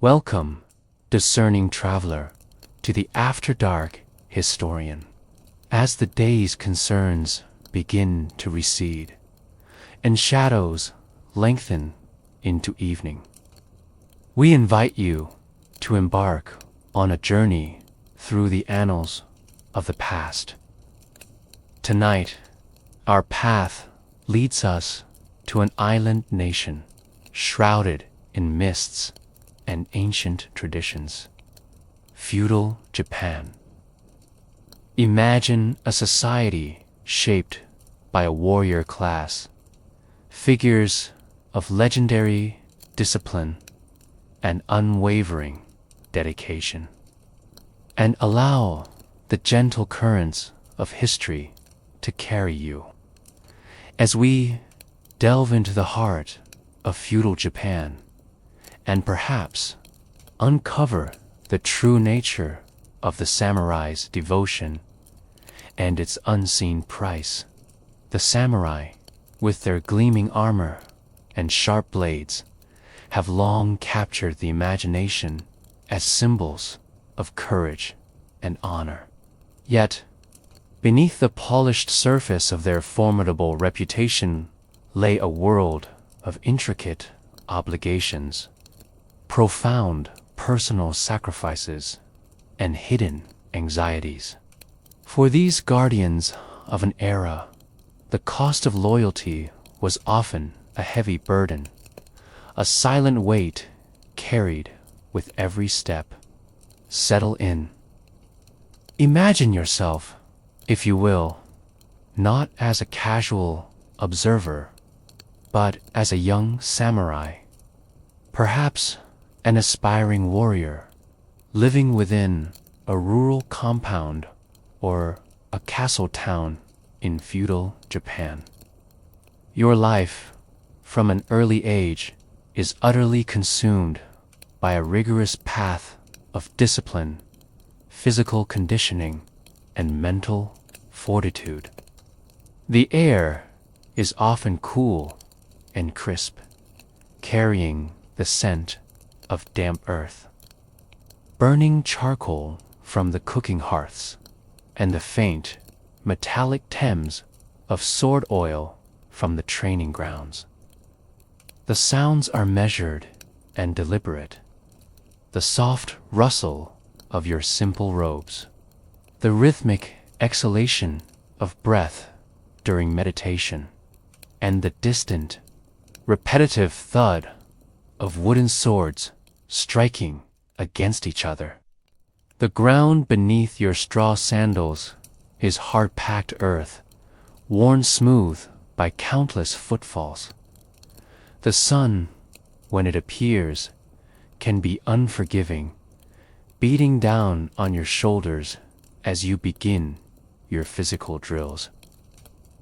Welcome, discerning traveler, to the Afterdark Historian. As the day's concerns begin to recede, and shadows lengthen into evening, we invite you to embark on a journey through the annals of the past. Tonight, our path leads us to an island nation shrouded in mists and ancient traditions. Feudal Japan. Imagine a society shaped by a warrior class, figures of legendary discipline and unwavering dedication, and allow the gentle currents of history to carry you. As we delve into the heart of feudal Japan, and perhaps uncover the true nature of the samurai's devotion and its unseen price. The samurai, with their gleaming armor and sharp blades, have long captured the imagination as symbols of courage and honor. Yet, beneath the polished surface of their formidable reputation lay a world of intricate obligations, profound personal sacrifices, and hidden anxieties. For these guardians of an era, the cost of loyalty was often a heavy burden, a silent weight carried with every step. Settle in. Imagine yourself, if you will, not as a casual observer, but as a young samurai, perhaps an aspiring warrior, living within a rural compound or a castle town in feudal Japan. Your life, from an early age, is utterly consumed by a rigorous path of discipline, physical conditioning, and mental fortitude. The air is often cool and crisp, carrying the scent of damp earth, burning charcoal from the cooking hearths, and the faint, metallic Thames of sword oil from the training grounds. The sounds are measured and deliberate. The soft rustle of your simple robes, the rhythmic exhalation of breath during meditation, and the distant, repetitive thud of wooden swords striking against each other. The ground beneath your straw sandals is hard-packed earth, worn smooth by countless footfalls. The sun, when it appears, can be unforgiving, beating down on your shoulders as you begin your physical drills.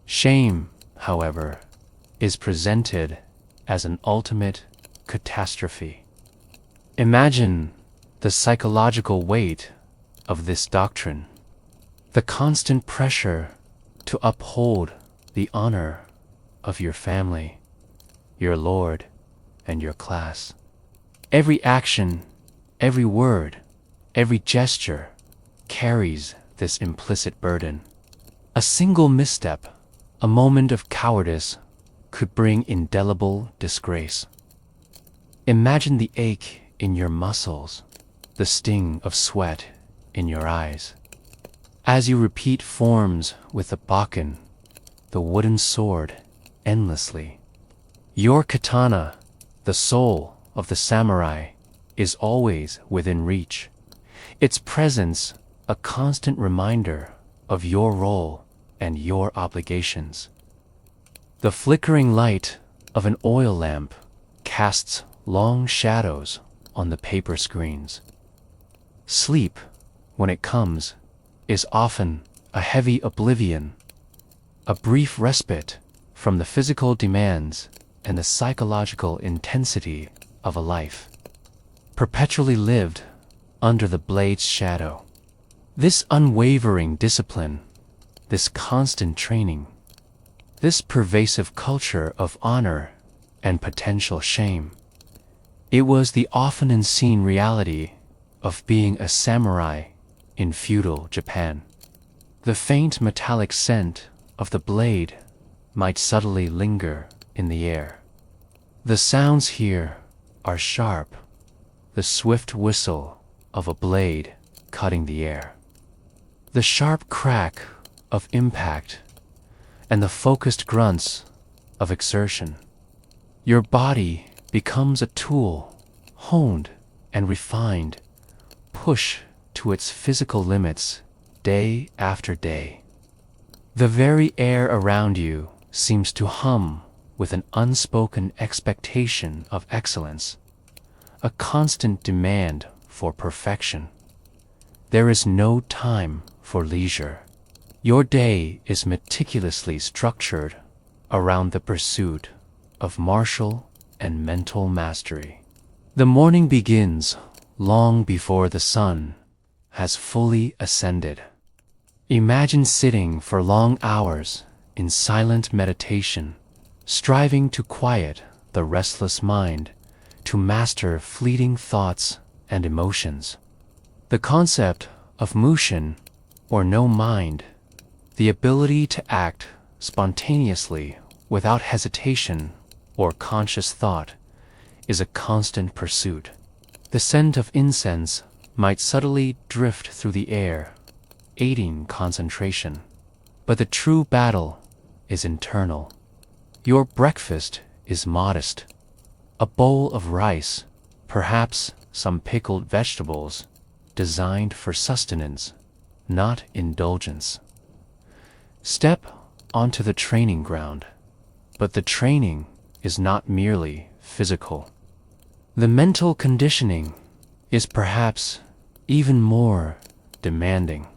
Shame, however, is presented as an ultimate catastrophe. Imagine the psychological weight of this doctrine, the constant pressure to uphold the honor of your family, your lord, and your class. Every action, every word, every gesture carries this implicit burden. A single misstep, a moment of cowardice, could bring indelible disgrace. Imagine the ache in your muscles, the sting of sweat in your eyes, as you repeat forms with the bakken, the wooden sword, endlessly. Your katana, the soul of the samurai, is always within reach, its presence a constant reminder of your role and your obligations. The flickering light of an oil lamp casts long shadows on the paper screens. Sleep, when it comes, is often a heavy oblivion, a brief respite from the physical demands and the psychological intensity of a life perpetually lived under the blade's shadow. This unwavering discipline, this constant training, this pervasive culture of honor and potential shame It was the often unseen reality of being a samurai in feudal Japan. The faint metallic scent of the blade might subtly linger in the air. The sounds here are sharp, the swift whistle of a blade cutting the air, the sharp crack of impact, and the focused grunts of exertion. Your body becomes a tool, honed and refined, pushed to its physical limits day after day. The very air around you seems to hum with an unspoken expectation of excellence, a constant demand for perfection. There is no time for leisure. Your day is meticulously structured around the pursuit of martial and mental mastery. The morning begins long before the sun has fully ascended. Imagine sitting for long hours in silent meditation, striving to quiet the restless mind, to master fleeting thoughts and emotions. The concept of mushin, or no mind, the ability to act spontaneously without hesitation or conscious thought, is a constant pursuit. The scent of incense might subtly drift through the air, aiding concentration, but the true battle is internal. Your breakfast is modest, a bowl of rice, perhaps some pickled vegetables, designed for sustenance, not indulgence. Step onto the training ground, but the training is not merely physical. The mental conditioning is perhaps even more demanding.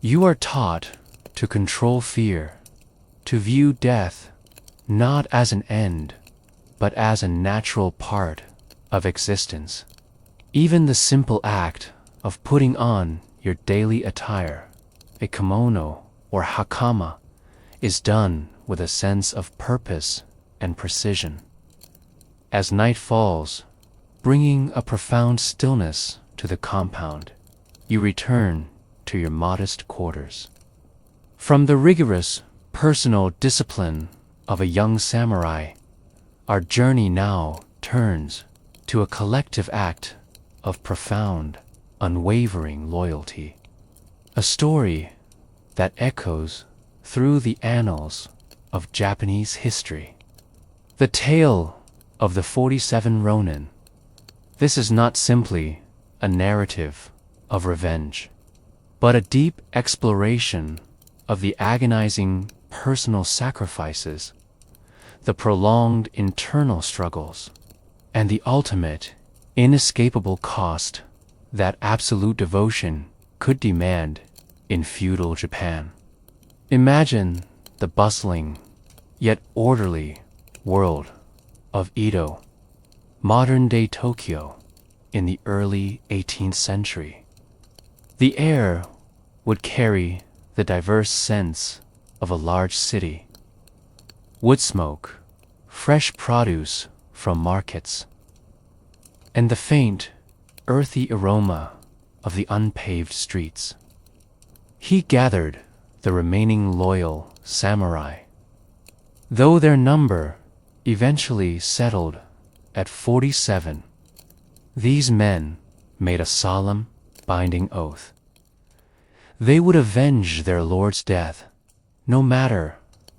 You are taught to control fear, to view death not as an end, but as a natural part of existence. Even the simple act of putting on your daily attire, a kimono or hakama, is done with a sense of purpose and precision. As night falls, bringing a profound stillness to the compound, you return to your modest quarters. From the rigorous personal discipline of a young samurai, our journey now turns to a collective act of profound, unwavering loyalty. A story that echoes through the annals of Japanese history. The tale of the 47 Ronin. This is not simply a narrative of revenge, but a deep exploration of the agonizing personal sacrifices, the prolonged internal struggles, and the ultimate, inescapable cost that absolute devotion could demand in feudal Japan. Imagine the bustling, yet orderly world of Edo, modern-day Tokyo, in the early 18th century. The air would carry the diverse scents of a large city: wood smoke, fresh produce from markets, and the faint, earthy aroma of the unpaved streets. He gathered the remaining loyal samurai, though their number eventually settled at 47. These men made a solemn, binding oath. They would avenge their lord's death, no matter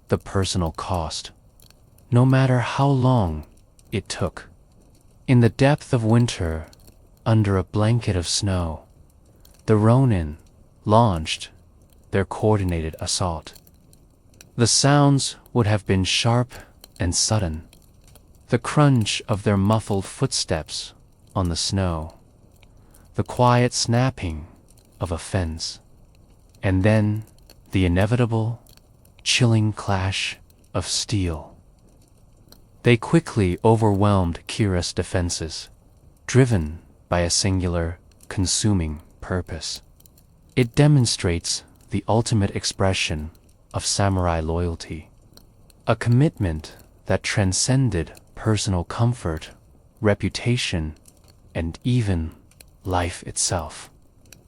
the personal cost, no matter how long it took. In the depth of winter, under a blanket of snow, the Ronin launched their coordinated assault. The sounds would have been sharp and sudden, the crunch of their muffled footsteps on the snow, the quiet snapping of a fence, and then the inevitable, chilling clash of steel. They quickly overwhelmed Kira's defenses, driven by a singular, consuming purpose. It demonstrates the ultimate expression of samurai loyalty, a commitment that transcended personal comfort reputation, and even life itself.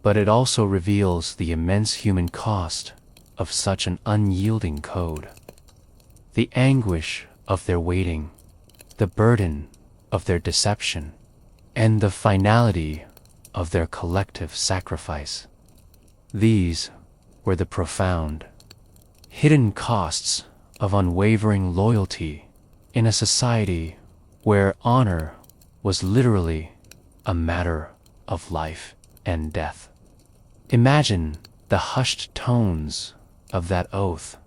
But it also reveals the immense human cost of such an unyielding code. The anguish of their waiting, the burden of their deception, and the finality of their collective sacrifice. These were the profound, hidden costs of unwavering loyalty in a society where honor was literally a matter of life and death. Imagine the hushed tones of that oath,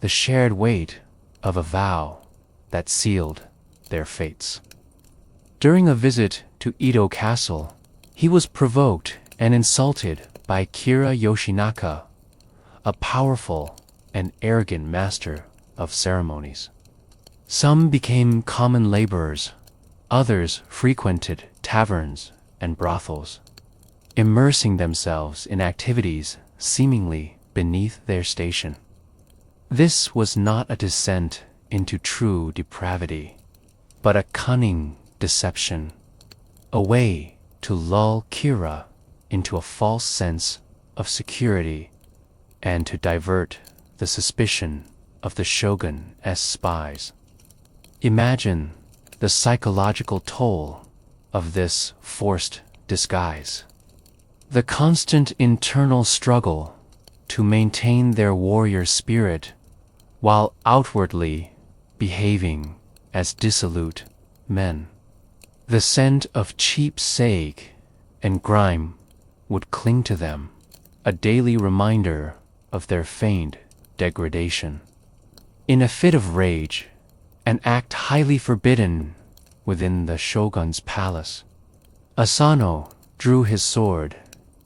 the shared weight of a vow that sealed their fates. During a visit to Edo Castle, he was provoked and insulted by Kira Yoshinaka, a powerful and arrogant master of ceremonies. Some became common laborers, others frequented taverns and brothels, immersing themselves in activities seemingly beneath their station. This was not a descent into true depravity, but a cunning deception, a way to lull Kira into a false sense of security and to divert the suspicion of the shogun as spies. Imagine the psychological toll of this forced disguise. The constant internal struggle to maintain their warrior spirit while outwardly behaving as dissolute men. The scent of cheap sake and grime would cling to them, a daily reminder of their feigned degradation. In a fit of rage, an act highly forbidden within the shogun's palace, Asano drew his sword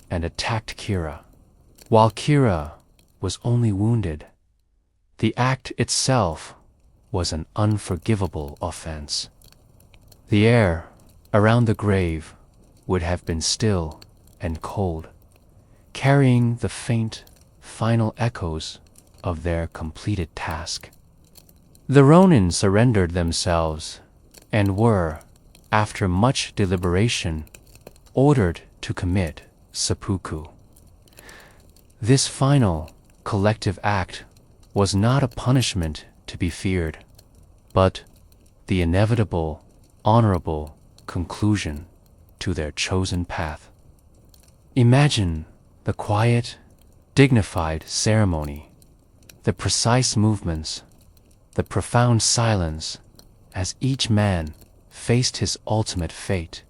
and attacked Kira. While Kira was only wounded, the act itself was an unforgivable offense. The air around the grave would have been still and cold, carrying the faint, final echoes of their completed task. The Ronin surrendered themselves and were, after much deliberation, ordered to commit seppuku. This final, collective act was not a punishment to be feared, but the inevitable, honorable conclusion to their chosen path. Imagine the quiet, dignified ceremony, the precise movements, the profound silence as each man faced his ultimate fate.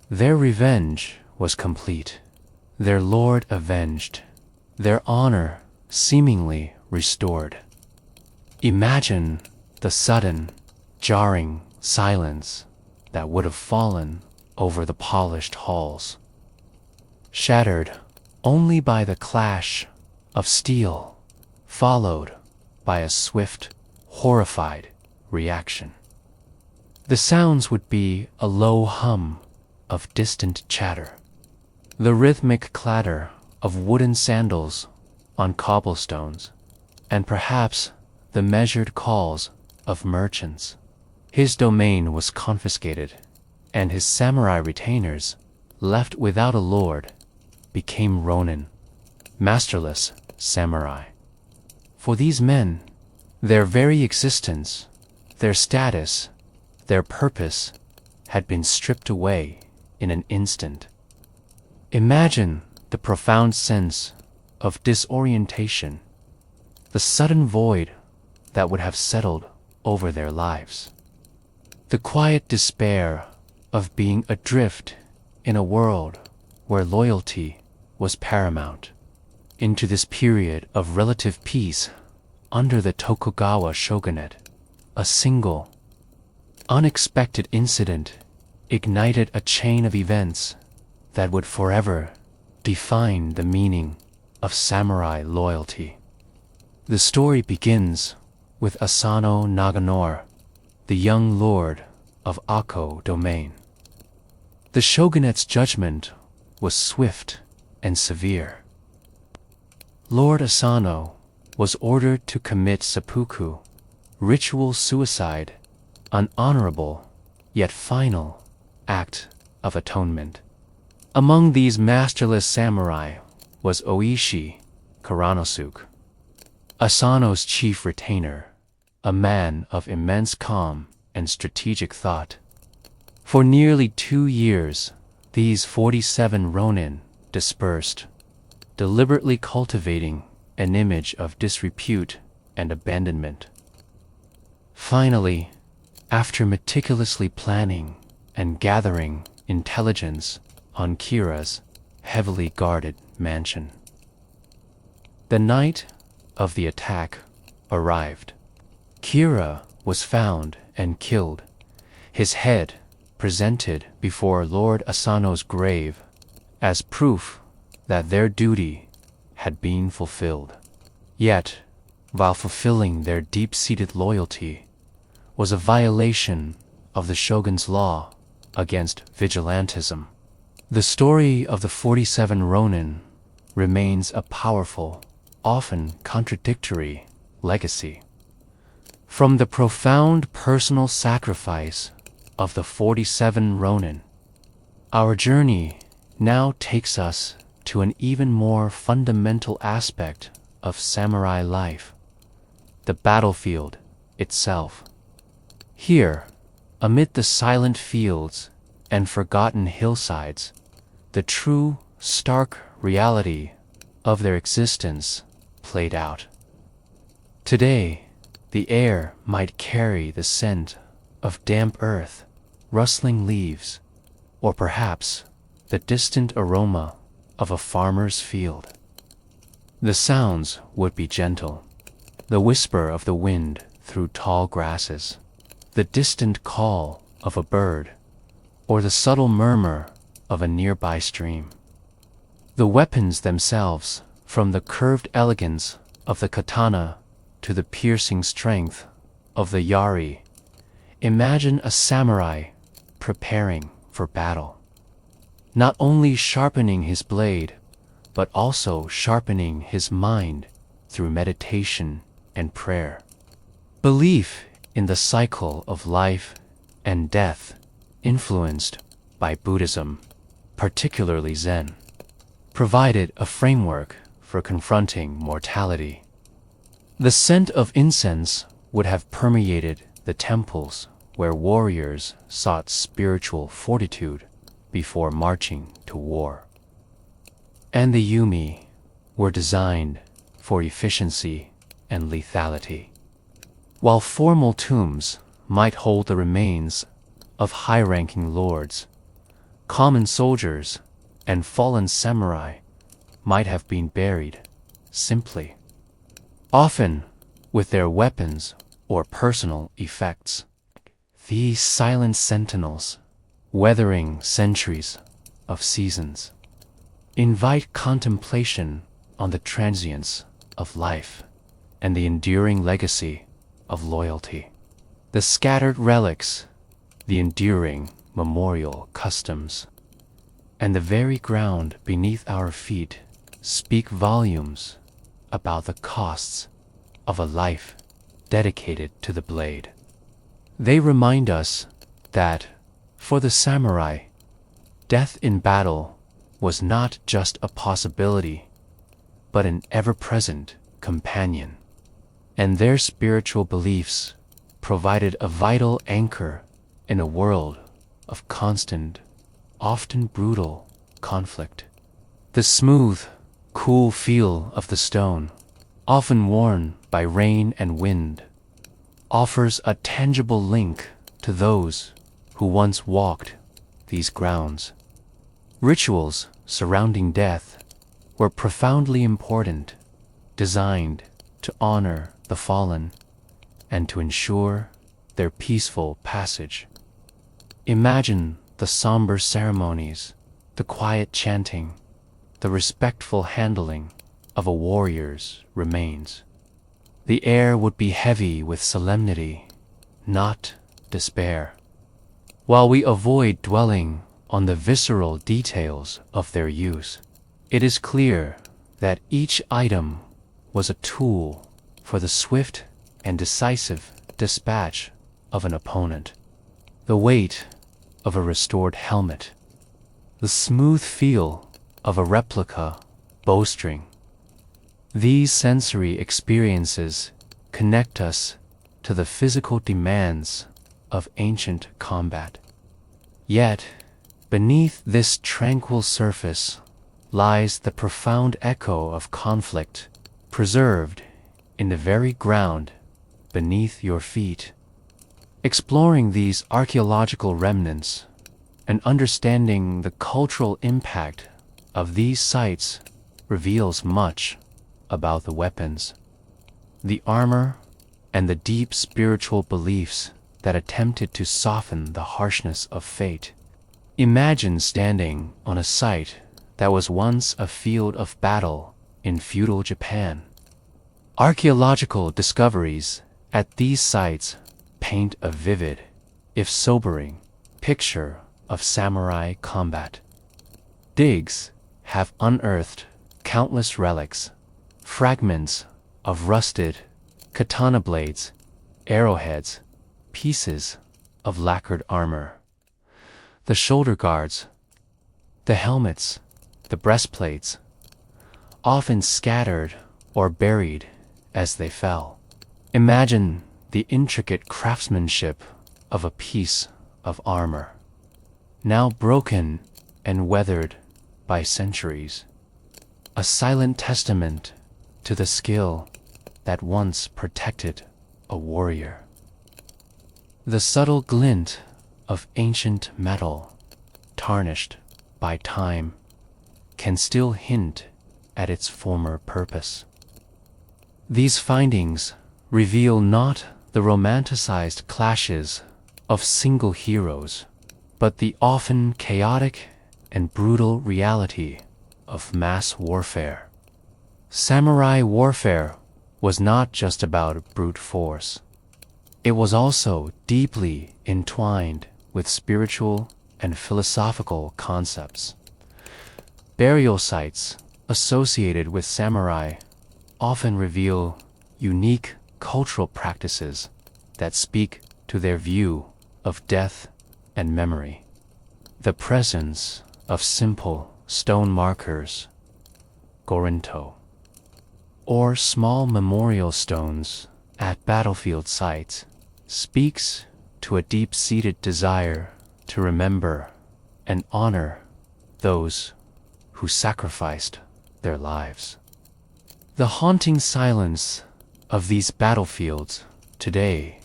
Their revenge was complete, their lord avenged, their honor seemingly restored. Imagine the sudden, jarring silence that would have fallen over the polished halls, shattered only by the clash of steel, followed by a swift, horrified reaction. The sounds would be a low hum of distant chatter, the rhythmic clatter of wooden sandals on cobblestones, and perhaps the measured calls of merchants. His domain was confiscated, and his samurai retainers, left without a lord, became ronin, masterless samurai. For these men, their very existence, their status, their purpose had been stripped away in an instant. Imagine the profound sense of disorientation, the sudden void that would have settled over their lives, the quiet despair of being adrift in a world where loyalty was paramount. Into this period of relative peace under the Tokugawa shogunate, a single, unexpected incident ignited a chain of events that would forever define the meaning of samurai loyalty. The story begins with Asano Naganor, the young lord of Akko domain. The shogunate's judgment was swift and severe. Lord Asano was ordered to commit seppuku, ritual suicide, an honorable yet final act of atonement. Among these masterless samurai was Oishi Kuranosuke, Asano's chief retainer, a man of immense calm and strategic thought. For nearly 2 years, these 47 ronin dispersed, deliberately cultivating an image of disrepute and abandonment. Finally, after meticulously planning and gathering intelligence on Kira's heavily guarded mansion, the night of the attack arrived. Kira was found and killed, his head presented before Lord Asano's grave as proof that their duty had been fulfilled. Yet, while fulfilling their deep-seated loyalty was a violation of the shogun's law against vigilantism. The story of the 47 ronin remains a powerful, often contradictory legacy. From the profound personal sacrifice of the 47 ronin, our journey now takes us to an even more fundamental aspect of samurai life, the battlefield itself. Here, amid the silent fields and forgotten hillsides, the true, stark reality of their existence played out. Today, the air might carry the scent of damp earth, rustling leaves, or perhaps the distant aroma of a farmer's field. The sounds would be gentle, the whisper of the wind through tall grasses, the distant call of a bird, or the subtle murmur of a nearby stream. The weapons themselves, from the curved elegance of the katana to the piercing strength of the yari, imagine a samurai preparing for battle, not only sharpening his blade, but also sharpening his mind through meditation and prayer. Belief in the cycle of life and death, influenced by Buddhism, particularly Zen, provided a framework for confronting mortality. The scent of incense would have permeated the temples where warriors sought spiritual fortitude before marching to war. And the yumi were designed for efficiency and lethality. While formal tombs might hold the remains of high-ranking lords, common soldiers and fallen samurai might have been buried simply, often with their weapons or personal effects. These silent sentinels, weathering centuries of seasons, invite contemplation on the transience of life and the enduring legacy of loyalty. The scattered relics, the enduring memorial customs, and the very ground beneath our feet speak volumes about the costs of a life dedicated to the blade. They remind us that, for the samurai, death in battle was not just a possibility, but an ever-present companion, and their spiritual beliefs provided a vital anchor in a world of constant, often brutal conflict. The smooth, cool feel of the stone, often worn by rain and wind, offers a tangible link to those who once walked these grounds. Rituals surrounding death were profoundly important, designed to honor the fallen and to ensure their peaceful passage. Imagine the somber ceremonies, the quiet chanting, the respectful handling of a warrior's remains. The air would be heavy with solemnity, not despair. While we avoid dwelling on the visceral details of their use, it is clear that each item was a tool for the swift and decisive dispatch of an opponent. The weight of a restored helmet, the smooth feel of a replica bowstring. These sensory experiences connect us to the physical demands of ancient combat. Yet, beneath this tranquil surface lies the profound echo of conflict, preserved in the very ground beneath your feet. Exploring these archaeological remnants and understanding the cultural impact of these sites reveals much about the weapons, the armor, and the deep spiritual beliefs that attempted to soften the harshness of fate. Imagine standing on a site that was once a field of battle in feudal Japan. Archaeological discoveries at these sites paint a vivid, if sobering, picture of samurai combat. Digs have unearthed countless relics, fragments of rusted katana blades, arrowheads, pieces of lacquered armor. The shoulder guards, the helmets, the breastplates, often scattered or buried as they fell. Imagine the intricate craftsmanship of a piece of armor, now broken and weathered by centuries, a silent testament to the skill that once protected a warrior. The subtle glint of ancient metal, tarnished by time, can still hint at its former purpose. These findings reveal not the romanticized clashes of single heroes, but the often chaotic and brutal reality of mass warfare. Samurai warfare was not just about brute force. It was also deeply entwined with spiritual and philosophical concepts. Burial sites associated with samurai often reveal unique cultural practices that speak to their view of death and memory. The presence of simple stone markers, gorinto, or small memorial stones at battlefield sites speaks to a deep-seated desire to remember and honor those who sacrificed their lives. The haunting silence of these battlefields today,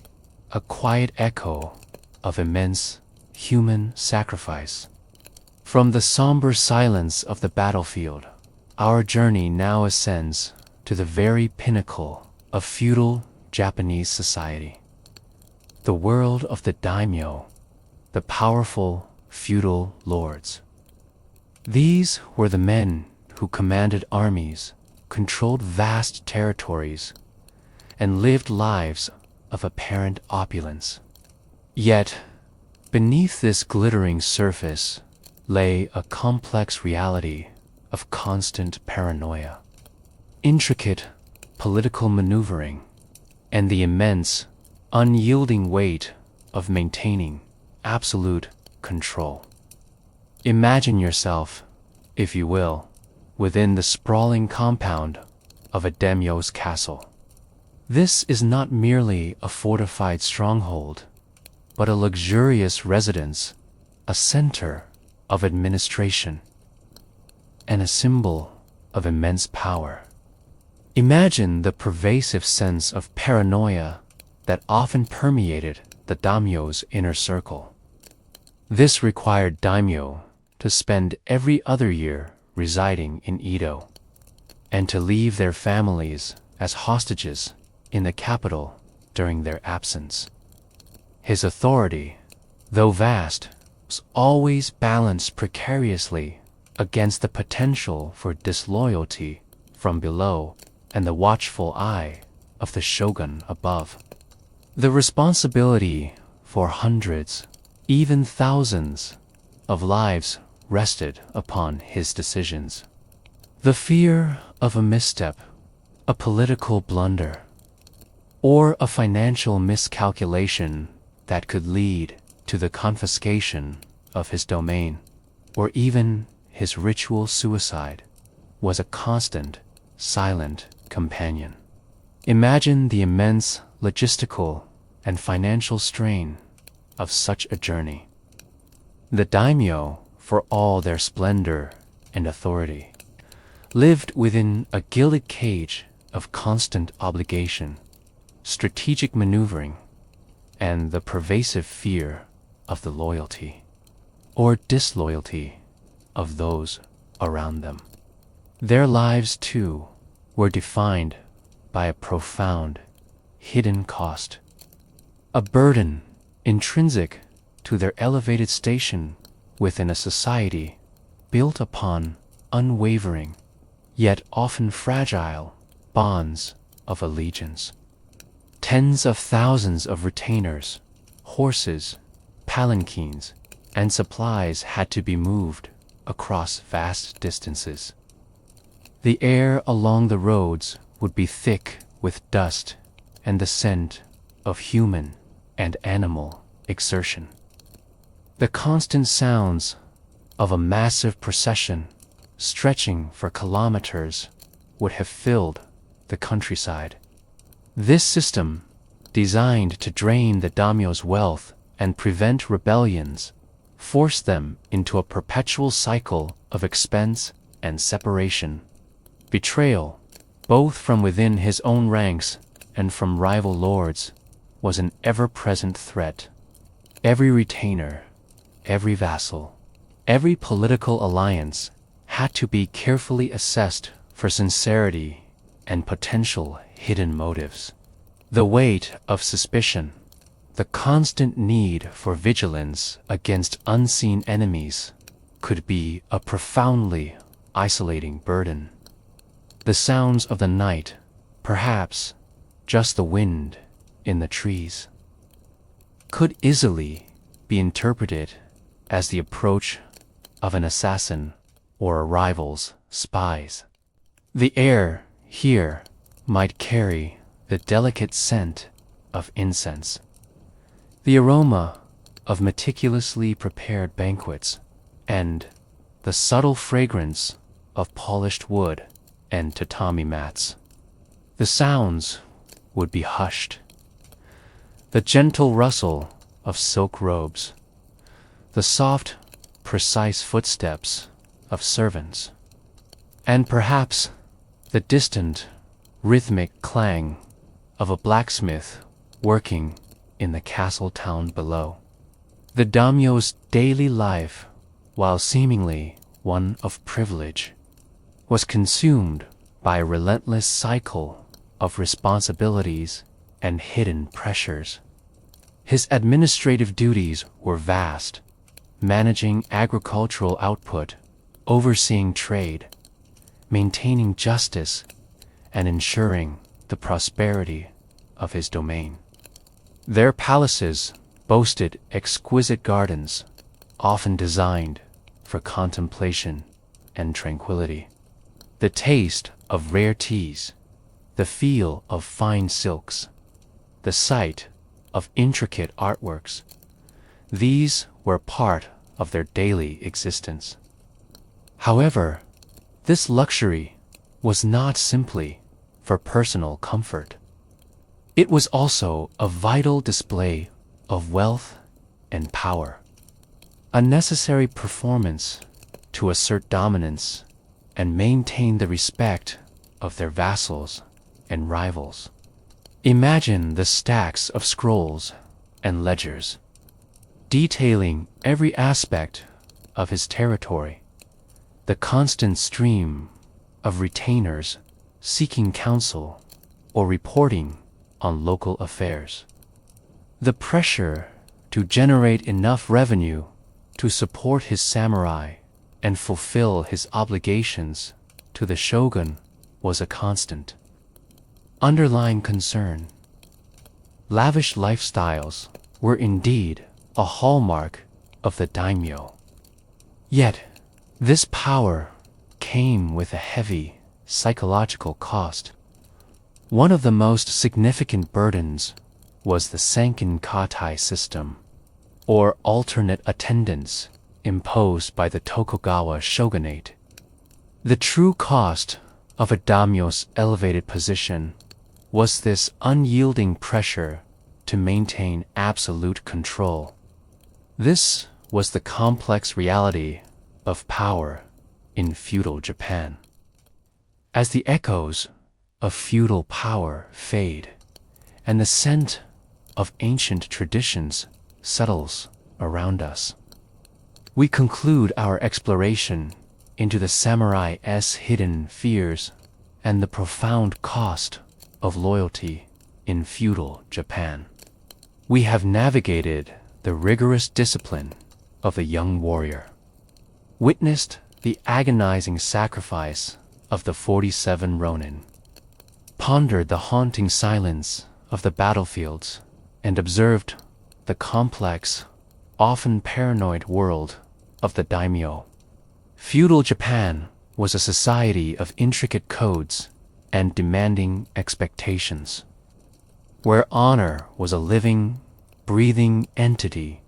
a quiet echo of immense human sacrifice. From the somber silence of the battlefield, our journey now ascends to the very pinnacle of feudal Japanese society. The world of the daimyo, the powerful feudal lords. These were the men who commanded armies, controlled vast territories, and lived lives of apparent opulence. Yet, beneath this glittering surface lay a complex reality of constant paranoia, intricate political maneuvering, and the immense, unyielding weight of maintaining absolute control. Imagine yourself, if you will, within the sprawling compound of a daimyo's castle. This is not merely a fortified stronghold, but a luxurious residence, a center of administration, and a symbol of immense power. Imagine the pervasive sense of paranoia that often permeated the daimyo's inner circle. This required daimyo to spend every other year residing in Edo, and to leave their families as hostages in the capital during their absence. His authority, though vast, was always balanced precariously against the potential for disloyalty from below and the watchful eye of the shogun above. The responsibility for hundreds, even thousands, of lives rested upon his decisions. The fear of a misstep, a political blunder, or a financial miscalculation that could lead to the confiscation of his domain, or even his ritual suicide, was a constant, silent companion. Imagine the immense logistical and financial strain of such a journey. The daimyo, for all their splendor and authority, lived within a gilded cage of constant obligation, strategic maneuvering, and the pervasive fear of the loyalty or disloyalty of those around them. Their lives, too, were defined by a profound, hidden cost, a burden intrinsic to their elevated station within a society built upon unwavering, yet often fragile, bonds of allegiance. Tens of thousands of retainers, horses, palanquins, and supplies had to be moved across vast distances. The air along the roads would be thick with dust and the scent of human and animal exertion. The constant sounds of a massive procession stretching for kilometers would have filled the countryside. This system, designed to drain the daimyo's wealth and prevent rebellions, forced them into a perpetual cycle of expense and separation. Betrayal, both from within his own ranks and from rival lords, was an ever-present threat. Every retainer, every vassal, every political alliance had to be carefully assessed for sincerity and potential hidden motives. The weight of suspicion, the constant need for vigilance against unseen enemies, could be a profoundly isolating burden. The sounds of the night, perhaps just the wind in the trees, could easily be interpreted as the approach of an assassin or a rival's spies. The air here might carry the delicate scent of incense, the aroma of meticulously prepared banquets, and the subtle fragrance of polished wood and tatami mats. The sounds would be hushed. The gentle rustle of silk robes, the soft, precise footsteps of servants, and perhaps the distant, rhythmic clang of a blacksmith working in the castle town below. The daimyo's daily life, while seemingly one of privilege, was consumed by a relentless cycle of responsibilities and hidden pressures. His administrative duties were vast, managing agricultural output, overseeing trade, maintaining justice, and ensuring the prosperity of his domain. Their palaces boasted exquisite gardens, often designed for contemplation and tranquility. The taste of rare teas, the feel of fine silks, the sight of intricate artworks, these were part of their daily existence. However, this luxury was not simply for personal comfort. It was also a vital display of wealth and power, a necessary performance to assert dominance and maintain the respect of their vassals and rivals. Imagine the stacks of scrolls and ledgers, detailing every aspect of his territory, the constant stream of retainers seeking counsel or reporting on local affairs, the pressure to generate enough revenue to support his samurai and fulfill his obligations to the shogun was a constant. Underlying concern. Lavish lifestyles were indeed a hallmark of the daimyo. Yet, this power came with a heavy psychological cost. One of the most significant burdens was the Sankin Katai system, or alternate attendance imposed by the Tokugawa shogunate. The true cost of a daimyo's elevated position was this unyielding pressure to maintain absolute control. This was the complex reality of power in feudal Japan. As the echoes of feudal power fade and the scent of ancient traditions settles around us, we conclude our exploration into the samurai's hidden fears and the profound cost of loyalty in feudal Japan. We have navigated the rigorous discipline of the young warrior, witnessed the agonizing sacrifice of the 47 ronin, pondered the haunting silence of the battlefields, and observed the complex, often paranoid world of the daimyo. Feudal Japan was a society of intricate codes and demanding expectations, where honor was a living, breathing entity,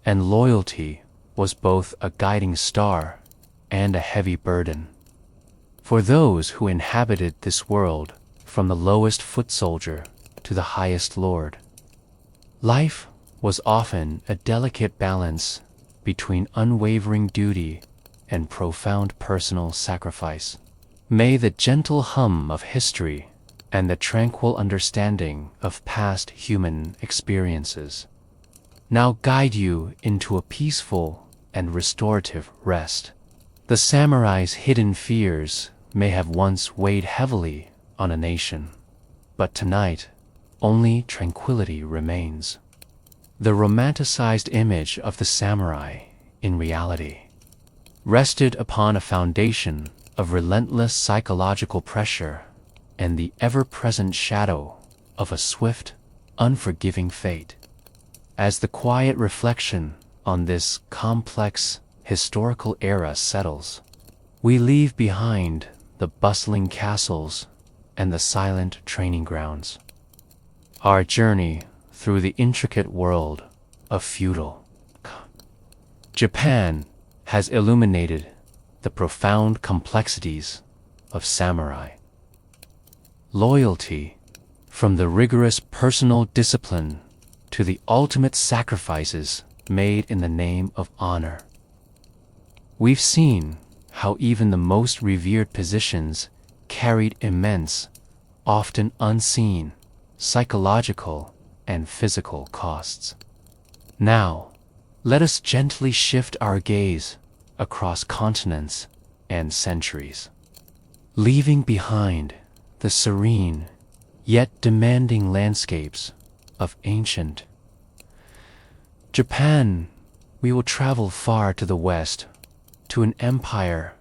and loyalty was both a guiding star and a heavy burden. For those who inhabited this world, from the lowest foot soldier to the highest lord, life was often a delicate balance between unwavering duty and profound personal sacrifice. May the gentle hum of history and the tranquil understanding of past human experiences now guide you into a peaceful and restorative rest. The samurai's hidden fears may have once weighed heavily on a nation, but tonight only tranquility remains. The romanticized image of the samurai, in reality, rested upon a foundation of relentless psychological pressure and the ever-present shadow of a swift, unforgiving fate. As the quiet reflection on this complex historical era settles, we leave behind the bustling castles and the silent training grounds. Our journey through the intricate world of feudal Japan has illuminated the profound complexities of samurai. Loyalty, from the rigorous personal discipline to the ultimate sacrifices made in the name of honor. We've seen how even the most revered positions carried immense, often unseen, psychological and physical costs. Now, let us gently shift our gaze across continents and centuries, leaving behind the serene yet demanding landscapes of ancient Japan. We will travel far to the west, to an empire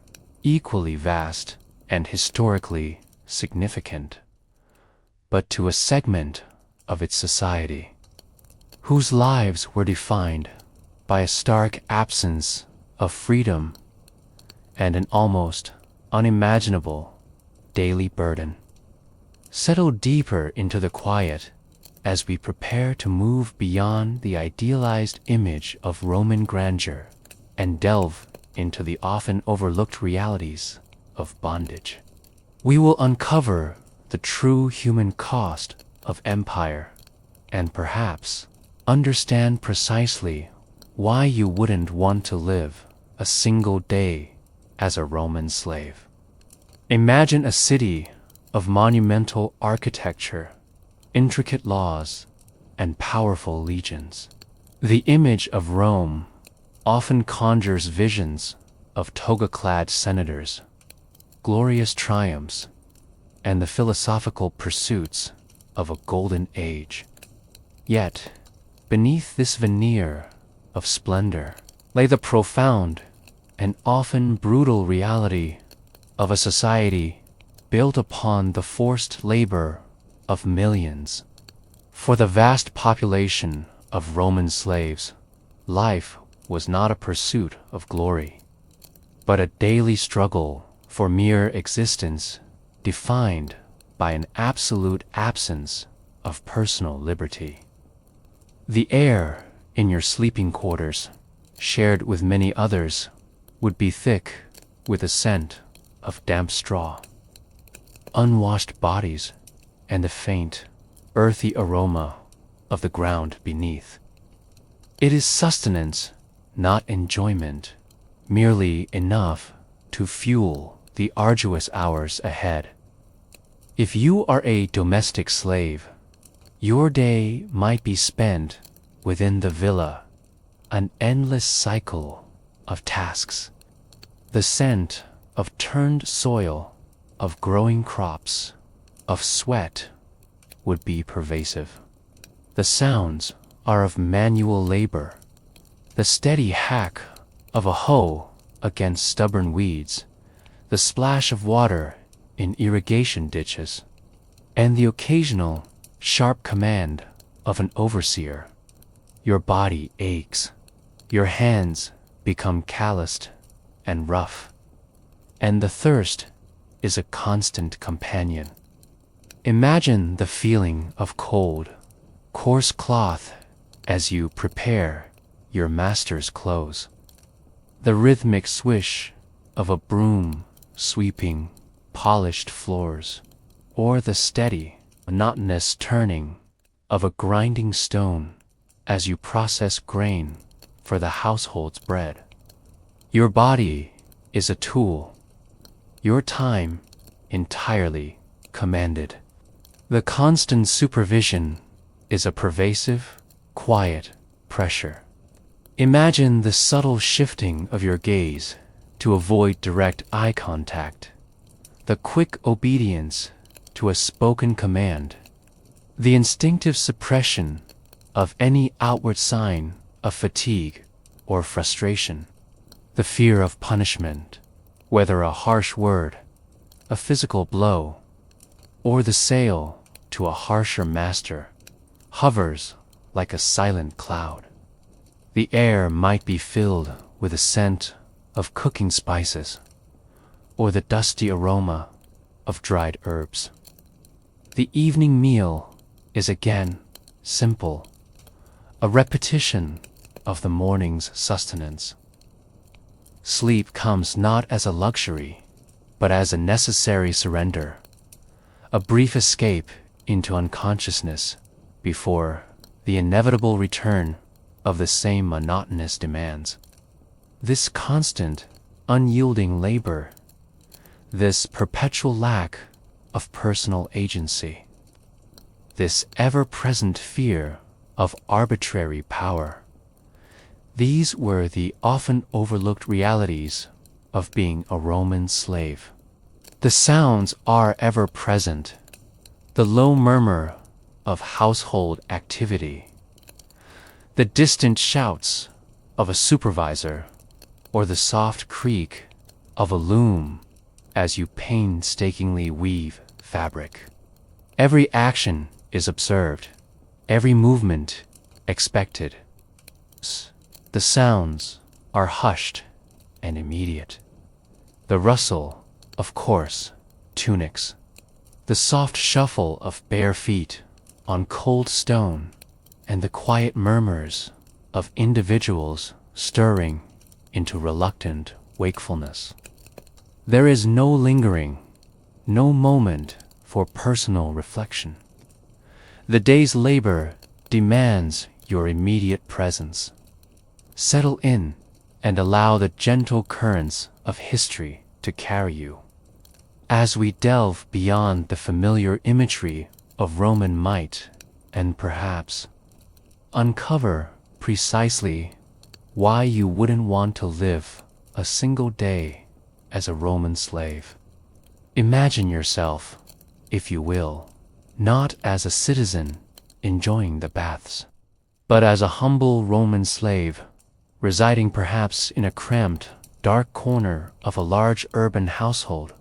equally vast and historically significant, but to a segment of its society whose lives were defined by a stark absence of freedom and an almost unimaginable daily burden. Settle deeper into the quiet as we prepare to move beyond the idealized image of Roman grandeur and delve into the often overlooked realities of bondage. We will uncover the true human cost of empire and perhaps understand precisely why you wouldn't want to live a single day as a Roman slave. Imagine a city of monumental architecture, intricate laws, and powerful legions. The image of Rome often conjures visions of toga-clad senators, glorious triumphs, and the philosophical pursuits of a golden age. Yet, beneath this veneer of splendor lay the profound and often brutal reality of a society built upon the forced labor of millions. For the vast population of Roman slaves, life was not a pursuit of glory, but a daily struggle for mere existence defined by an absolute absence of personal liberty. The air in your sleeping quarters shared with many others, would be thick with the scent of damp straw, unwashed bodies, and the faint, earthy aroma of the ground beneath. It is sustenance, not enjoyment, merely enough to fuel the arduous hours ahead. If you are a domestic slave, your day might be spent within the villa, an endless cycle of tasks. The scent of turned soil, of growing crops, of sweat would be pervasive. The sounds are of manual labor, the steady hack of a hoe against stubborn weeds, the splash of water in irrigation ditches, and the occasional sharp command of an overseer. Your body aches, your hands become calloused and rough, and the thirst is a constant companion. Imagine the feeling of cold, coarse cloth as you prepare your master's clothes, the rhythmic swish of a broom sweeping polished floors, or the steady, monotonous turning of a grinding stone as you process grain for the household's bread. Your body is a tool, your time entirely commanded. The constant supervision is a pervasive, quiet pressure. Imagine the subtle shifting of your gaze to avoid direct eye contact, the quick obedience to a spoken command, the instinctive suppression of any outward sign of fatigue or frustration, the fear of punishment, whether a harsh word, a physical blow, or the sale to a harsher master, hovers like a silent cloud. The air might be filled with the scent of cooking spices, or the dusty aroma of dried herbs. The evening meal is again simple, a repetition of the morning's sustenance. Sleep comes not as a luxury, but as a necessary surrender, a brief escape into unconsciousness before the inevitable return of the same monotonous demands. This constant, unyielding labor, this perpetual lack of personal agency, this ever-present fear of arbitrary power, these were the often overlooked realities of being a Roman slave. The sounds are ever present, the low murmur of household activity, the distant shouts of a supervisor, or the soft creak of a loom as you painstakingly weave fabric. Every action is observed, every movement expected. The sounds are hushed and immediate. The rustle of coarse tunics, the soft shuffle of bare feet on cold stone, and the quiet murmurs of individuals stirring into reluctant wakefulness. There is no lingering, no moment for personal reflection. The day's labor demands your immediate presence. Settle in and allow the gentle currents of history to carry you. As we delve beyond the familiar imagery of Roman might and perhaps uncover precisely why you wouldn't want to live a single day as a Roman slave. Imagine yourself, if you will, not as a citizen enjoying the baths, but as a humble Roman slave, residing perhaps in a cramped, dark corner of a large urban household,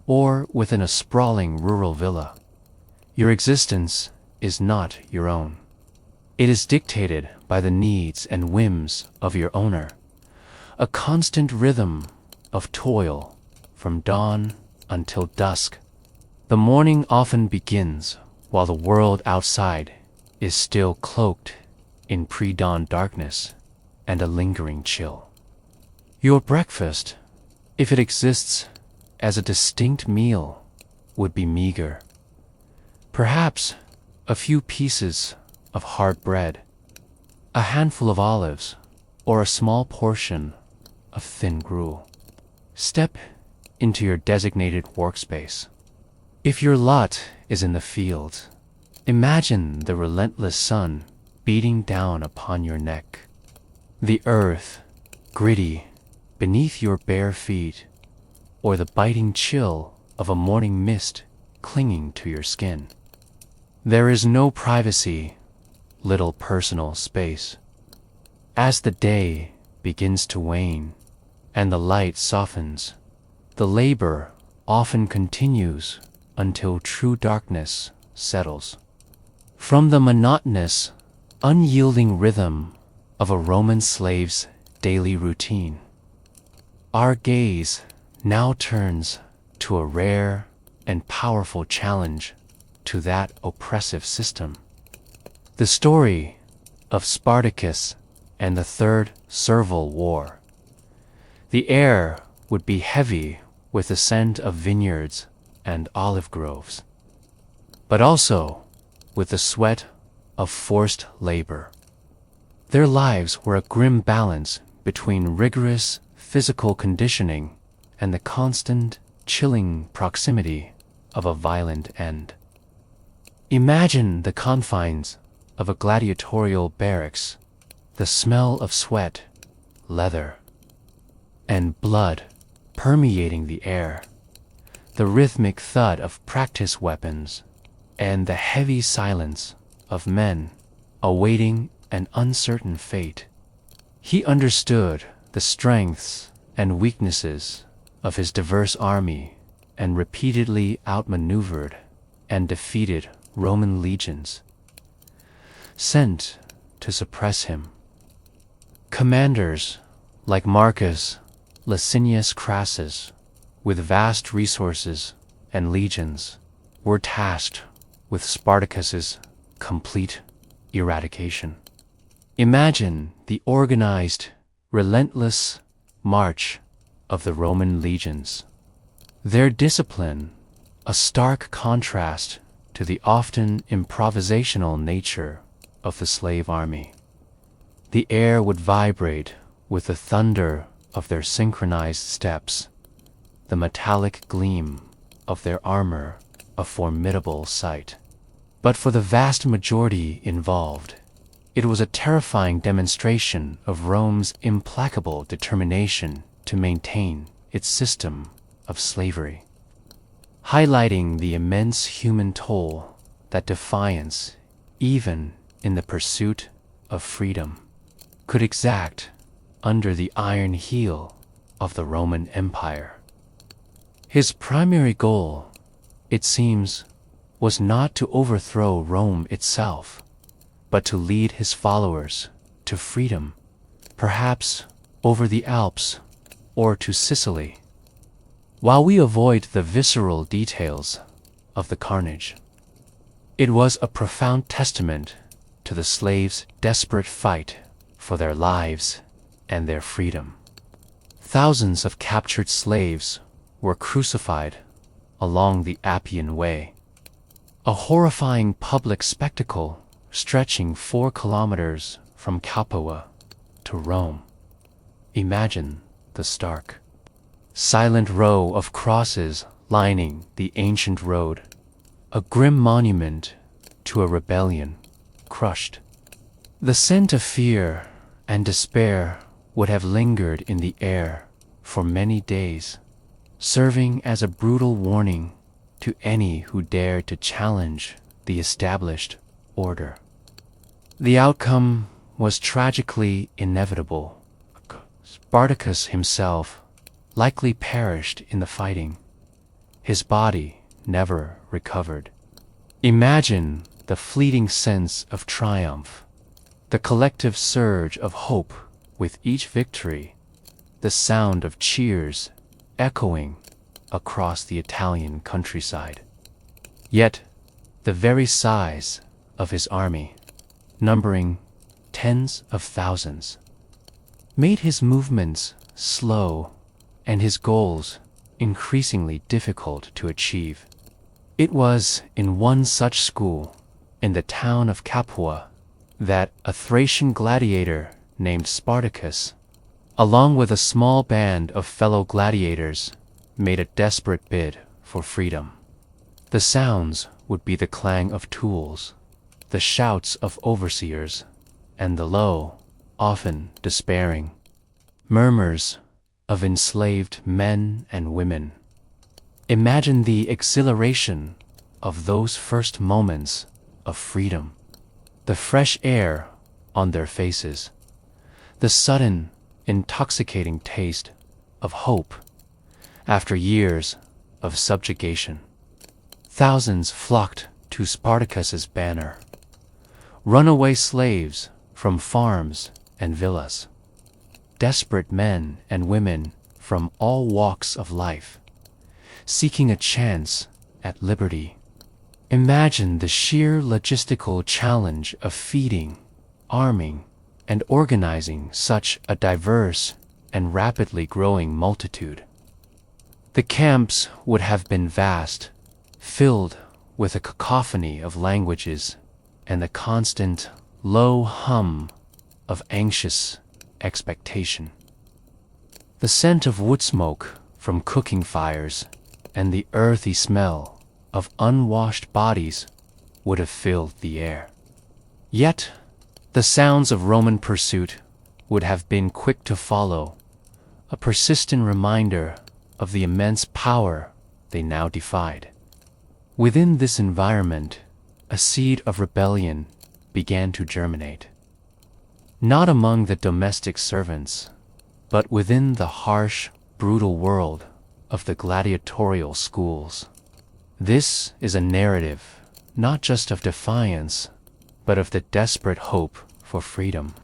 or within a sprawling rural villa. Your existence is not your own. It is dictated by the needs and whims of your owner, a constant rhythm of toil from dawn until dusk. The morning often begins while the world outside is still cloaked in pre-dawn darkness. and a lingering chill. Your breakfast, if it exists as a distinct meal, would be meager. Perhaps a few pieces of hard bread, a handful of olives, or a small portion of thin gruel. Step into your designated workspace. If your lot is in the field, imagine the relentless sun beating down upon your neck. The earth, gritty, beneath your bare feet, or the biting chill of a morning mist clinging to your skin. There is no privacy, little personal space. As the day begins to wane and the light softens, the labor often continues until true darkness settles. From the monotonous, unyielding rhythm of a Roman slave's daily routine, our gaze now turns to a rare and powerful challenge to that oppressive system. The story of Spartacus and the Third Servile War. The air would be heavy with the scent of vineyards and olive groves, but also with the sweat of forced labor. Their lives were a grim balance between rigorous physical conditioning and the constant, chilling proximity of a violent end. Imagine the confines of a gladiatorial barracks, the smell of sweat, leather, and blood permeating the air, the rhythmic thud of practice weapons, and the heavy silence of men awaiting an uncertain fate. He understood the strengths and weaknesses of his diverse army and repeatedly outmaneuvered and defeated Roman legions sent to suppress him. Commanders like Marcus Licinius Crassus, with vast resources and legions, were tasked with Spartacus's complete eradication. Imagine the organized, relentless march of the Roman legions. Their discipline, a stark contrast to the often improvisational nature of the slave army. The air would vibrate with the thunder of their synchronized steps, the metallic gleam of their armor a formidable sight. But for the vast majority involved, it was a terrifying demonstration of Rome's implacable determination to maintain its system of slavery, highlighting the immense human toll that defiance, even in the pursuit of freedom, could exact under the iron heel of the Roman Empire. His primary goal, it seems, was not to overthrow Rome itself, but to lead his followers to freedom, perhaps over the Alps or to Sicily. While we avoid the visceral details of the carnage, it was a profound testament to the slaves' desperate fight for their lives and their freedom. Thousands of captured slaves were crucified along the Appian Way, a horrifying public spectacle stretching 4 kilometers from Capua to Rome. Imagine the stark, silent row of crosses lining the ancient road, a grim monument to a rebellion crushed. The scent of fear and despair would have lingered in the air for many days, serving as a brutal warning to any who dared to challenge the established order. The outcome was tragically inevitable. Spartacus himself likely perished in the fighting. His body never recovered. Imagine the fleeting sense of triumph, the collective surge of hope with each victory, the sound of cheers echoing across the Italian countryside. Yet, the very size of his army, numbering tens of thousands, made his movements slow and his goals increasingly difficult to achieve. It was in one such school, in the town of Capua, that a Thracian gladiator named Spartacus, along with a small band of fellow gladiators, made a desperate bid for freedom. The sounds would be the clang of tools, the shouts of overseers, and the low, often despairing, murmurs of enslaved men and women. Imagine the exhilaration of those first moments of freedom, the fresh air on their faces, the sudden, intoxicating taste of hope after years of subjugation. Thousands flocked to Spartacus's banner, runaway slaves from farms and villas, desperate men and women from all walks of life, seeking a chance at liberty. Imagine the sheer logistical challenge of feeding, arming, and organizing such a diverse and rapidly growing multitude. The camps would have been vast, filled with a cacophony of languages and the constant, low hum of anxious expectation. The scent of wood smoke from cooking fires and the earthy smell of unwashed bodies would have filled the air. Yet, the sounds of Roman pursuit would have been quick to follow, a persistent reminder of the immense power they now defied. Within this environment, a seed of rebellion began to germinate. Not among the domestic servants, but within the harsh, brutal world of the gladiatorial schools. This is a narrative not just of defiance, but of the desperate hope for freedom.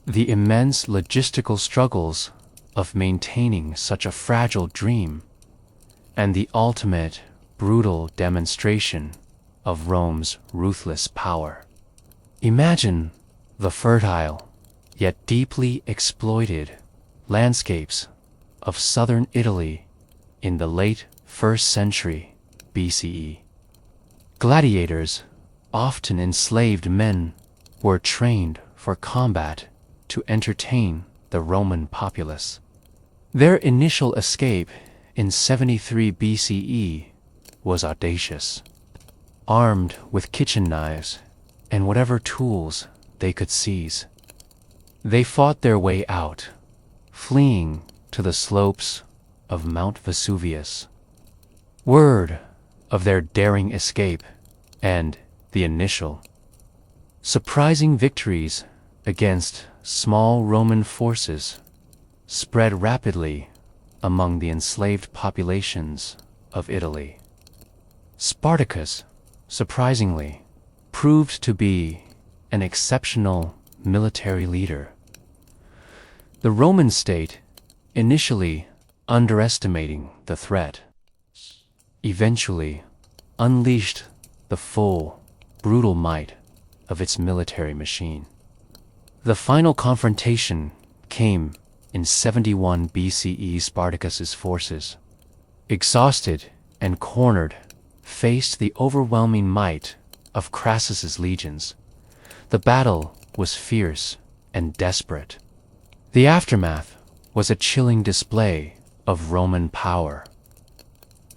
The immense logistical struggles of maintaining such a fragile dream, and the ultimate, brutal demonstration of Rome's ruthless power. Imagine the fertile, yet deeply exploited, landscapes of southern Italy in the late 1st century BCE. Gladiators, often enslaved men, were trained for combat to entertain the Roman populace. Their initial escape in 73 BCE was audacious. Armed with kitchen knives and whatever tools they could seize, they fought their way out, fleeing to the slopes of Mount Vesuvius. Word of their daring escape and the initial, surprising victories against small Roman forces spread rapidly among the enslaved populations of Italy. Spartacus, surprisingly, proved to be an exceptional military leader. The Roman state, initially underestimating the threat, eventually unleashed the full, brutal might of its military machine. The final confrontation came in 71 BCE. Spartacus's forces, exhausted and cornered, faced the overwhelming might of Crassus's legions. The battle was fierce and desperate. The aftermath was a chilling display of Roman power.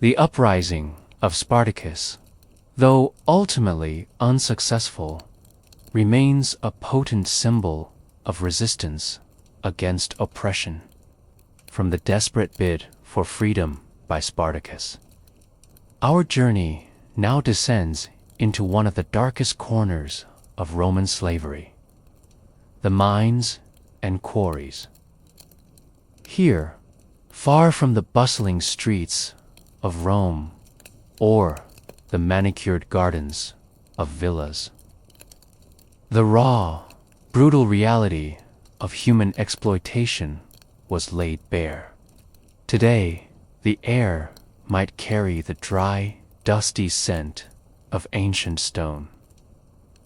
The uprising of Spartacus, though ultimately unsuccessful, remains a potent symbol of resistance against oppression. From the desperate bid for freedom by Spartacus, our journey now descends into one of the darkest corners of Roman slavery, the mines and quarries. Here, far from the bustling streets of Rome or the manicured gardens of villas, the raw, brutal reality of human exploitation was laid bare. Today, the air might carry the dry, dusty scent of ancient stone.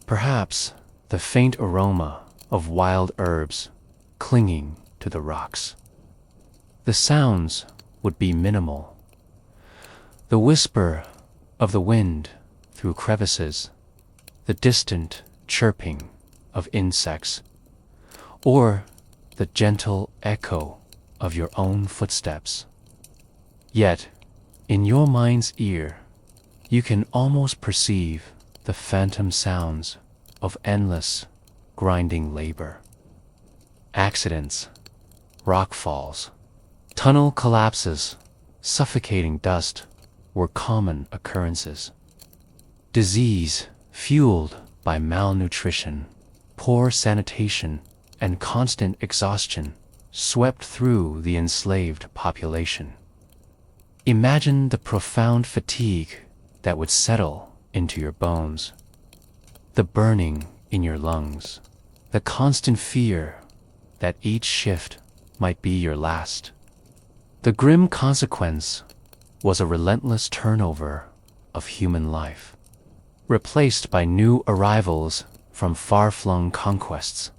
Perhaps the faint aroma of wild herbs clinging to the rocks. The sounds would be minimal. The whisper of the wind through crevices, the distant chirping of insects, or the gentle echo of your own footsteps. Yet, in your mind's ear, you can almost perceive the phantom sounds of endless, grinding labor. Accidents, rock falls, tunnel collapses, suffocating dust were common occurrences. Disease, fueled by malnutrition, poor sanitation, and constant exhaustion, swept through the enslaved population. Imagine the profound fatigue that would settle into your bones, the burning in your lungs, the constant fear that each shift might be your last. The grim consequence was a relentless turnover of human life, replaced by new arrivals from far-flung conquests.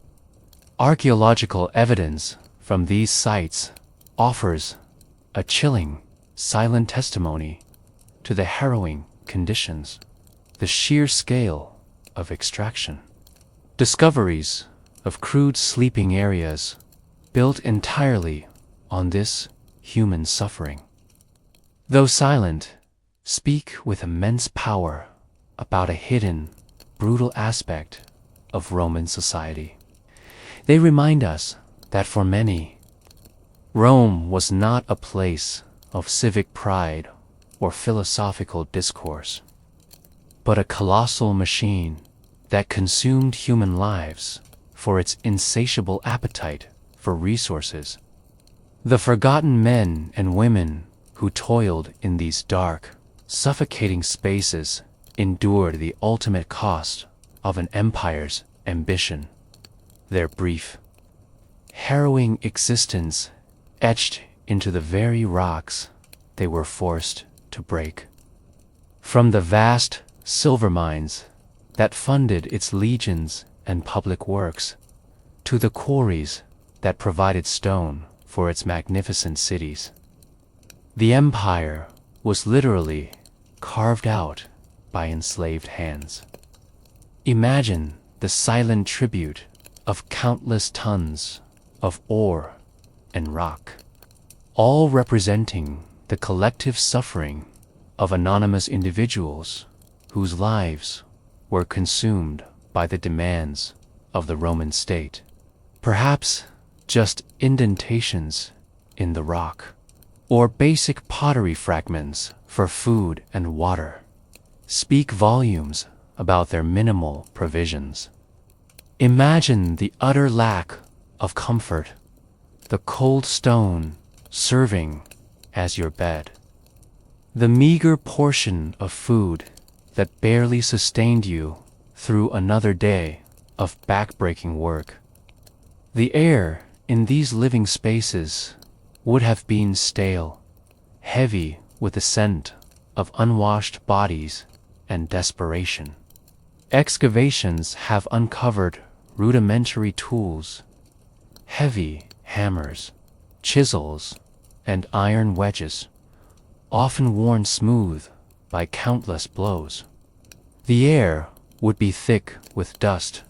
Archaeological evidence from these sites offers a chilling, silent testimony to the harrowing conditions, the sheer scale of extraction. Discoveries of crude sleeping areas built entirely on this human suffering, though silent, speak with immense power about a hidden, brutal aspect of Roman society. They remind us that for many, Rome was not a place of civic pride or philosophical discourse, but a colossal machine that consumed human lives for its insatiable appetite for resources. The forgotten men and women who toiled in these dark, suffocating spaces endured the ultimate cost of an empire's ambition. Their brief, harrowing existence etched into the very rocks they were forced to break. From the vast silver mines that funded its legions and public works, to the quarries that provided stone for its magnificent cities, the empire was literally carved out by enslaved hands. Imagine the silent tribute of countless tons of ore and rock, all representing the collective suffering of anonymous individuals whose lives were consumed by the demands of the Roman state. Perhaps just indentations in the rock, or basic pottery fragments for food and water, speak volumes about their minimal provisions. Imagine the utter lack of comfort, the cold stone serving as your bed, the meager portion of food that barely sustained you through another day of back-breaking work. The air in these living spaces would have been stale, heavy with the scent of unwashed bodies and desperation. Excavations have uncovered rudimentary tools, heavy hammers, chisels, and iron wedges, often worn smooth by countless blows. The air would be thick with dust,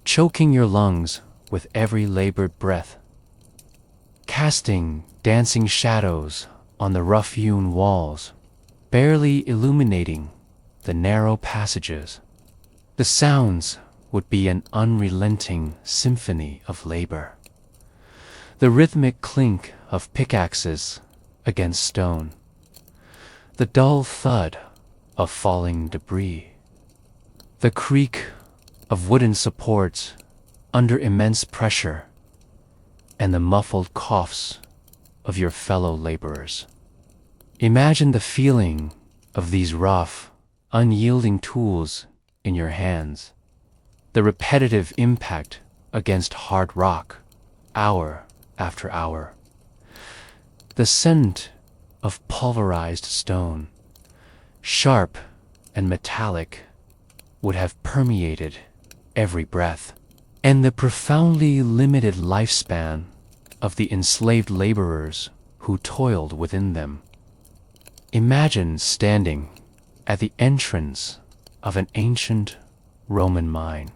choking your lungs with every labored breath, casting dancing shadows on the rough-hewn walls, barely illuminating the narrow passages. The sounds would be an unrelenting symphony of labor, the rhythmic clink of pickaxes against stone, the dull thud of falling debris, the creak of wooden supports under immense pressure, and the muffled coughs of your fellow laborers. Imagine the feeling of these rough, unyielding tools in your hands, the repetitive impact against hard rock, hour after hour. The scent of pulverized stone, sharp and metallic, would have permeated every breath, and the profoundly limited lifespan of the enslaved laborers who toiled within them. Imagine standing at the entrance of an ancient Roman mine.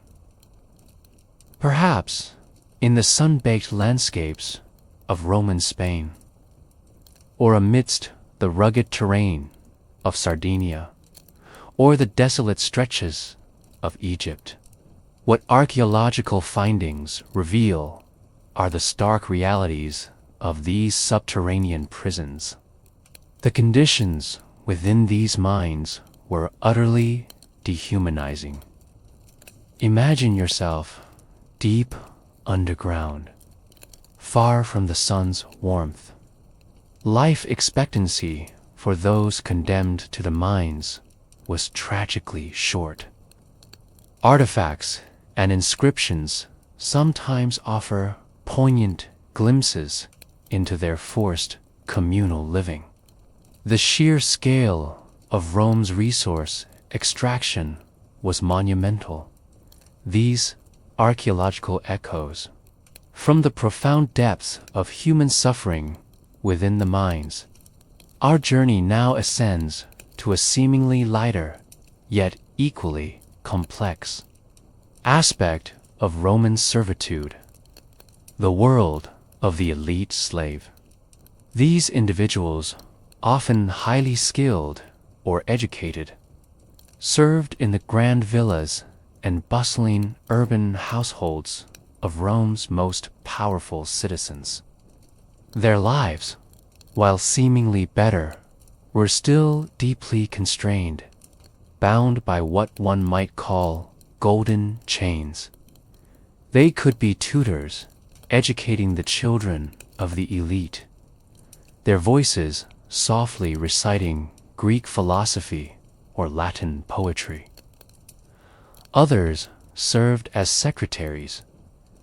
Perhaps in the sun-baked landscapes of Roman Spain, or amidst the rugged terrain of Sardinia, or the desolate stretches of Egypt. What archaeological findings reveal are the stark realities of these subterranean prisons. The conditions within these mines were utterly dehumanizing. Imagine yourself deep underground, far from the sun's warmth. Life expectancy for those condemned to the mines was tragically short. Artifacts and inscriptions sometimes offer poignant glimpses into their forced communal living. The sheer scale of Rome's resource extraction was monumental. These archaeological echoes from the profound depths of human suffering within the mines. Our journey now ascends to a seemingly lighter, yet equally complex aspect of Roman servitude, the world of the elite slave. These individuals, often highly skilled or educated, served in the grand villas and bustling urban households of Rome's most powerful citizens. Their lives, while seemingly better, were still deeply constrained, bound by what one might call golden chains. They could be tutors, educating the children of the elite, their voices softly reciting Greek philosophy or Latin poetry. Others served as secretaries,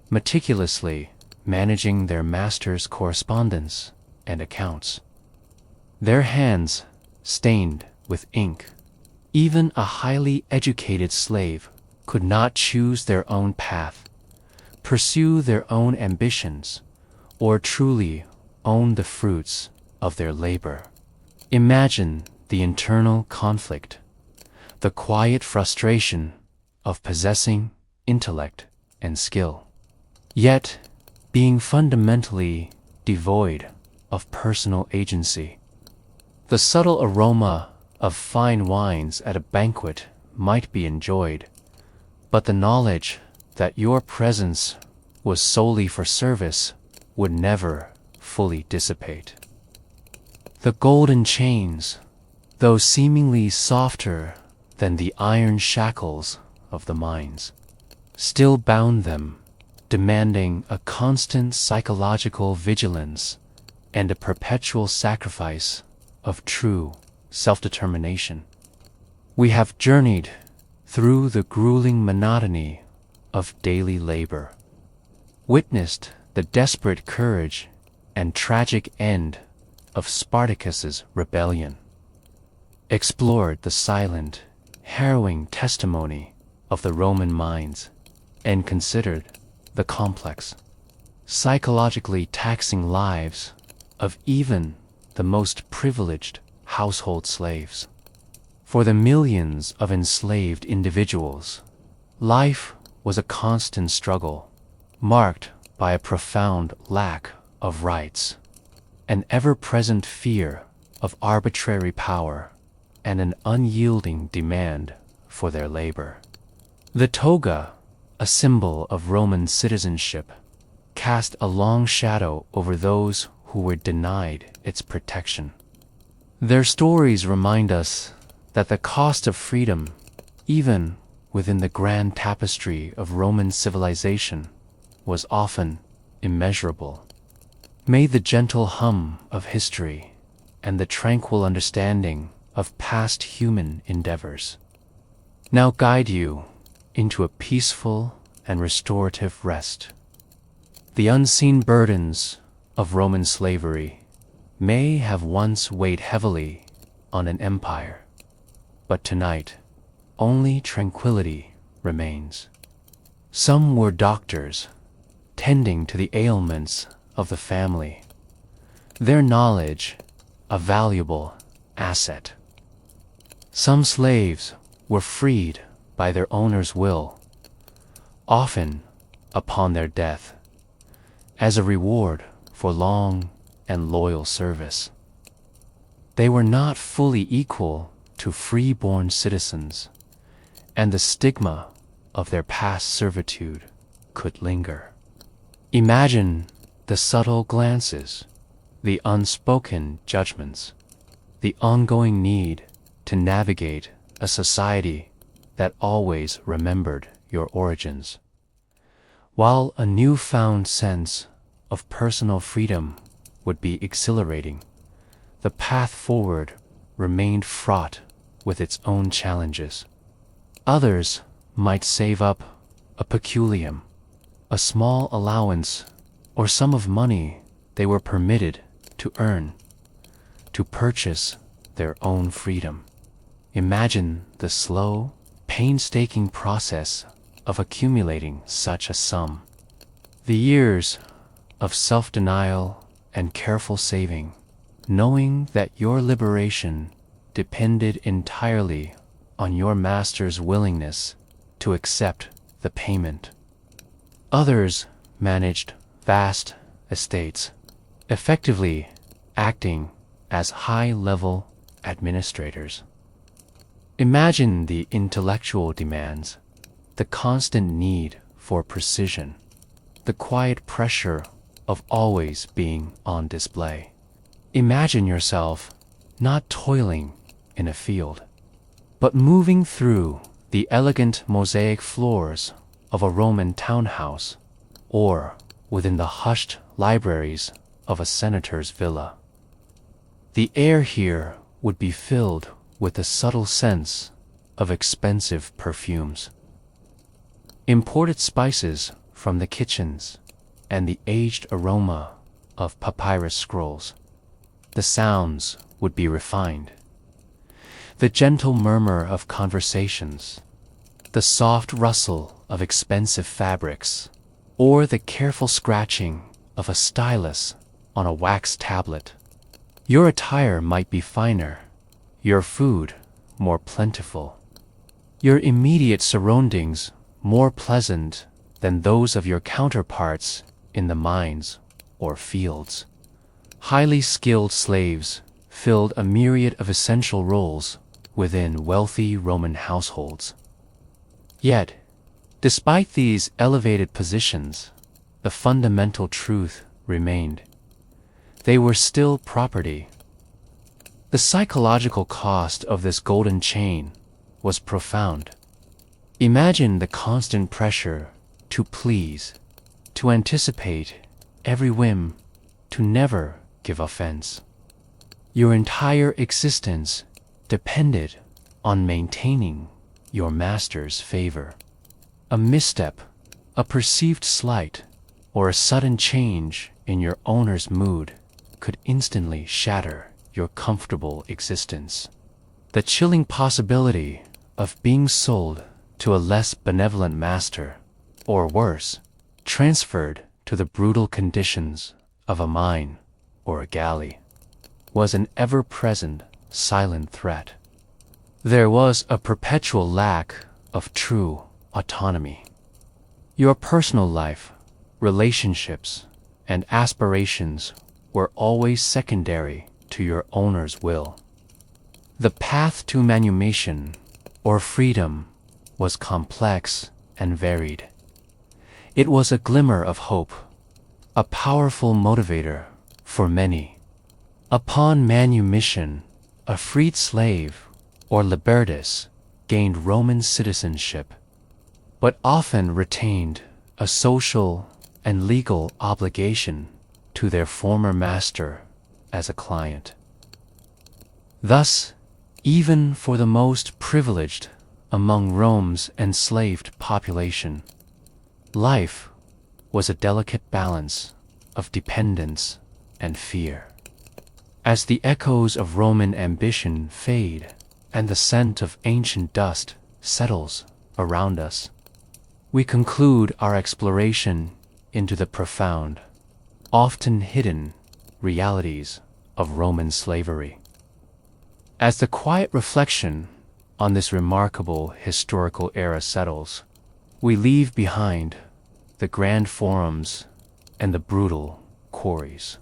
meticulously managing their master's correspondence and accounts. Their hands stained with ink. Even a highly educated slave could not choose their own path, pursue their own ambitions, or truly own the fruits of their labor. Imagine the internal conflict, the quiet frustration of possessing intellect and skill, yet being fundamentally devoid of personal agency. The subtle aroma of fine wines at a banquet might be enjoyed, but the knowledge that your presence was solely for service would never fully dissipate. The golden chains, though seemingly softer than the iron shackles of the mines, still bound them, demanding a constant psychological vigilance and a perpetual sacrifice of true self-determination. We have journeyed through the grueling monotony of daily labor, witnessed the desperate courage and tragic end of Spartacus's rebellion, explored the silent, harrowing testimony of the Roman mines, and considered the complex, psychologically taxing lives of even the most privileged household slaves. For the millions of enslaved individuals, life was a constant struggle, marked by a profound lack of rights, an ever-present fear of arbitrary power, and an unyielding demand for their labor. The toga, a symbol of Roman citizenship, cast a long shadow over those who were denied its protection. Their stories remind us that the cost of freedom, even within the grand tapestry of Roman civilization, was often immeasurable. May the gentle hum of history and the tranquil understanding of past human endeavors now guide you into a peaceful and restorative rest. The unseen burdens of Roman slavery may have once weighed heavily on an empire, but tonight only tranquility remains. Some were doctors, tending to the ailments of the family, their knowledge a valuable asset. Some slaves were freed by their owner's will, often upon their death, as a reward for long and loyal service. They were not fully equal to free-born citizens, and the stigma of their past servitude could linger. Imagine the subtle glances, the unspoken judgments, the ongoing need to navigate a society that always remembered your origins. While a newfound sense of personal freedom would be exhilarating, the path forward remained fraught with its own challenges. Others might save up a peculium, a small allowance, or sum of money they were permitted to earn, to purchase their own freedom. Imagine the slow, painstaking process of accumulating such a sum. The years of self-denial and careful saving, knowing that your liberation depended entirely on your master's willingness to accept the payment. Others managed vast estates, effectively acting as high-level administrators. Imagine the intellectual demands, the constant need for precision, the quiet pressure of always being on display. Imagine yourself not toiling in a field, but moving through the elegant mosaic floors of a Roman townhouse, or within the hushed libraries of a senator's villa. The air here would be filled with a subtle sense of expensive perfumes, imported spices from the kitchens, and the aged aroma of papyrus scrolls. The sounds would be refined. The gentle murmur of conversations, the soft rustle of expensive fabrics, or the careful scratching of a stylus on a wax tablet. Your attire might be finer, your food more plentiful, your immediate surroundings more pleasant than those of your counterparts in the mines or fields. Highly skilled slaves filled a myriad of essential roles within wealthy Roman households. Yet, despite these elevated positions, the fundamental truth remained. They were still property. The psychological cost of this golden chain was profound. Imagine the constant pressure to please, to anticipate every whim, to never give offense. Your entire existence depended on maintaining your master's favor. A misstep, a perceived slight, or a sudden change in your owner's mood could instantly shatter your comfortable existence. The chilling possibility of being sold to a less benevolent master, or worse, transferred to the brutal conditions of a mine or a galley, was an ever-present, silent threat. There was a perpetual lack of true autonomy. Your personal life, relationships, and aspirations were always secondary to your owner's will. The path to manumission, or freedom, was complex and varied. It was a glimmer of hope, a powerful motivator for many. Upon manumission, a freed slave, or libertus, gained Roman citizenship, but often retained a social and legal obligation to their former master as a client. Thus, even for the most privileged among Rome's enslaved population, life was a delicate balance of dependence and fear. As the echoes of Roman ambition fade and the scent of ancient dust settles around us, we conclude our exploration into the profound. often hidden realities of Roman slavery. As the quiet reflection on this remarkable historical era settles, we leave behind the grand forums and the brutal quarries.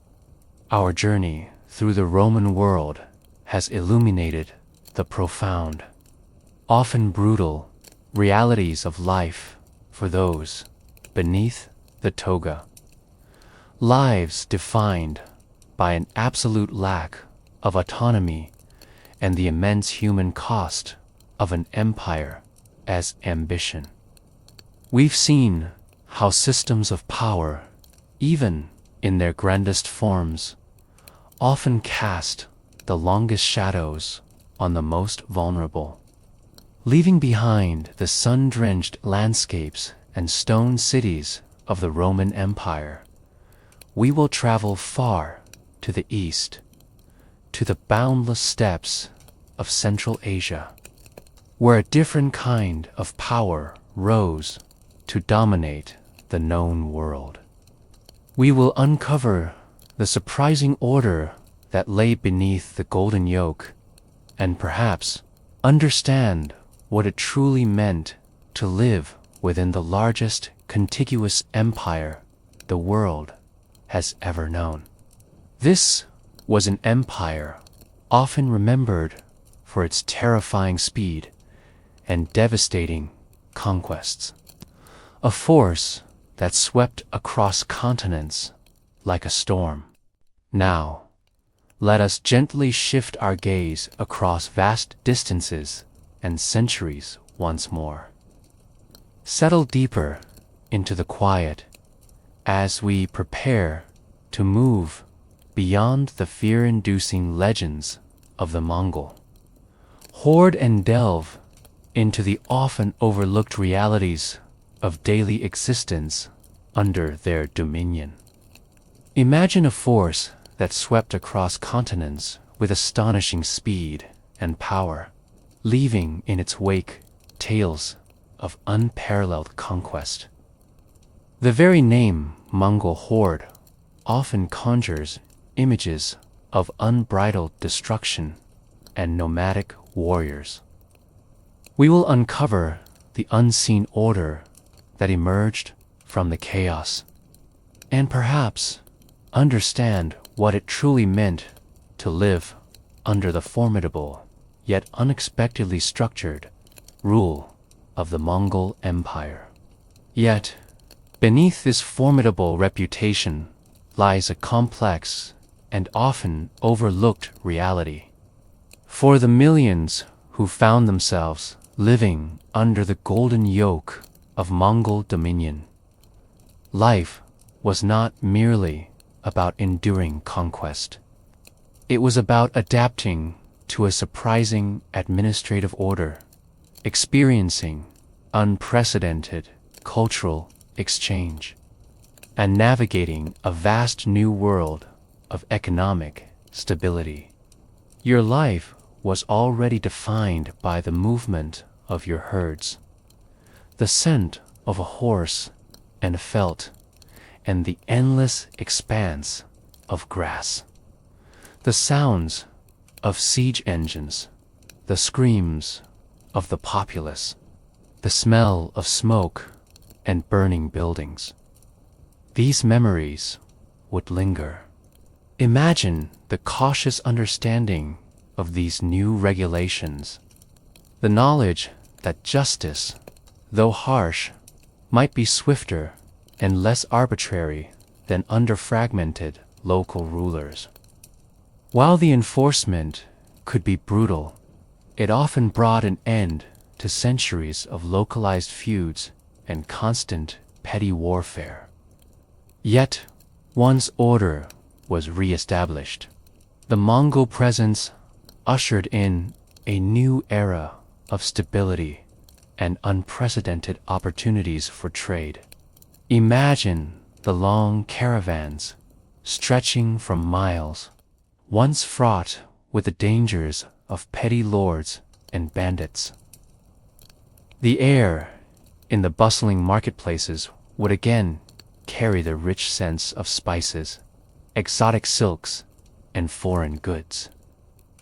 Our journey through the Roman world has illuminated the profound, often brutal, realities of life for those beneath the toga. Lives defined by an absolute lack of autonomy and the immense human cost of an empire as ambition. We've seen how systems of power, even in their grandest forms, often cast the longest shadows on the most vulnerable. Leaving behind the sun-drenched landscapes and stone cities of the Roman Empire, we will travel far to the east, to the boundless steppes of Central Asia, where a different kind of power rose to dominate the known world. We will uncover the surprising order that lay beneath the golden yoke, and perhaps understand what it truly meant to live within the largest contiguous empire the world has ever known. This was an empire often remembered for its terrifying speed and devastating conquests, a force that swept across continents like a storm. Now, let us gently shift our gaze across vast distances and centuries once more. Settle deeper into the quiet as we prepare to move beyond the fear-inducing legends of the Mongol. Hoard and delve into the often overlooked realities of daily existence under their dominion. Imagine a force that swept across continents with astonishing speed and power, leaving in its wake tales of unparalleled conquest. The very name Mongol horde often conjures images of unbridled destruction and nomadic warriors. We will uncover the unseen order that emerged from the chaos, and perhaps understand what it truly meant to live under the formidable yet unexpectedly structured rule of the Mongol Empire. Yet, beneath this formidable reputation lies a complex and often overlooked reality. For the millions who found themselves living under the golden yoke of Mongol dominion, life was not merely about enduring conquest. It was about adapting to a surprising administrative order, experiencing unprecedented cultural exchange, and navigating a vast new world of economic stability. Your life was already defined by the movement of your herds, the scent of a horse and felt, and the endless expanse of grass. The sounds of siege engines, the screams of the populace, the smell of smoke and burning buildings. These memories would linger. Imagine the cautious understanding of these new regulations, the knowledge that justice, though harsh, might be swifter and less arbitrary than under fragmented local rulers. While the enforcement could be brutal, it often brought an end to centuries of localized feuds and constant petty warfare. Yet, once order was re-established, the Mongol presence ushered in a new era of stability and unprecedented opportunities for trade. Imagine the long caravans stretching for miles, once fraught with the dangers of petty lords and bandits. The air in the bustling marketplaces would again carry the rich scents of spices, exotic silks, and foreign goods.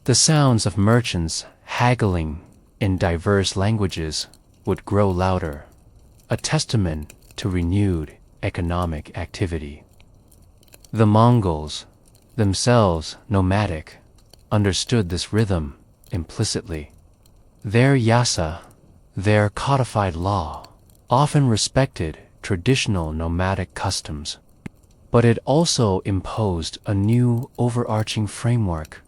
The sounds of merchants haggling in diverse languages would grow louder, a testament to renewed economic activity. The Mongols, themselves nomadic, understood this rhythm implicitly. Their yasa, their codified law, often respected traditional nomadic customs, but it also imposed a new overarching framework.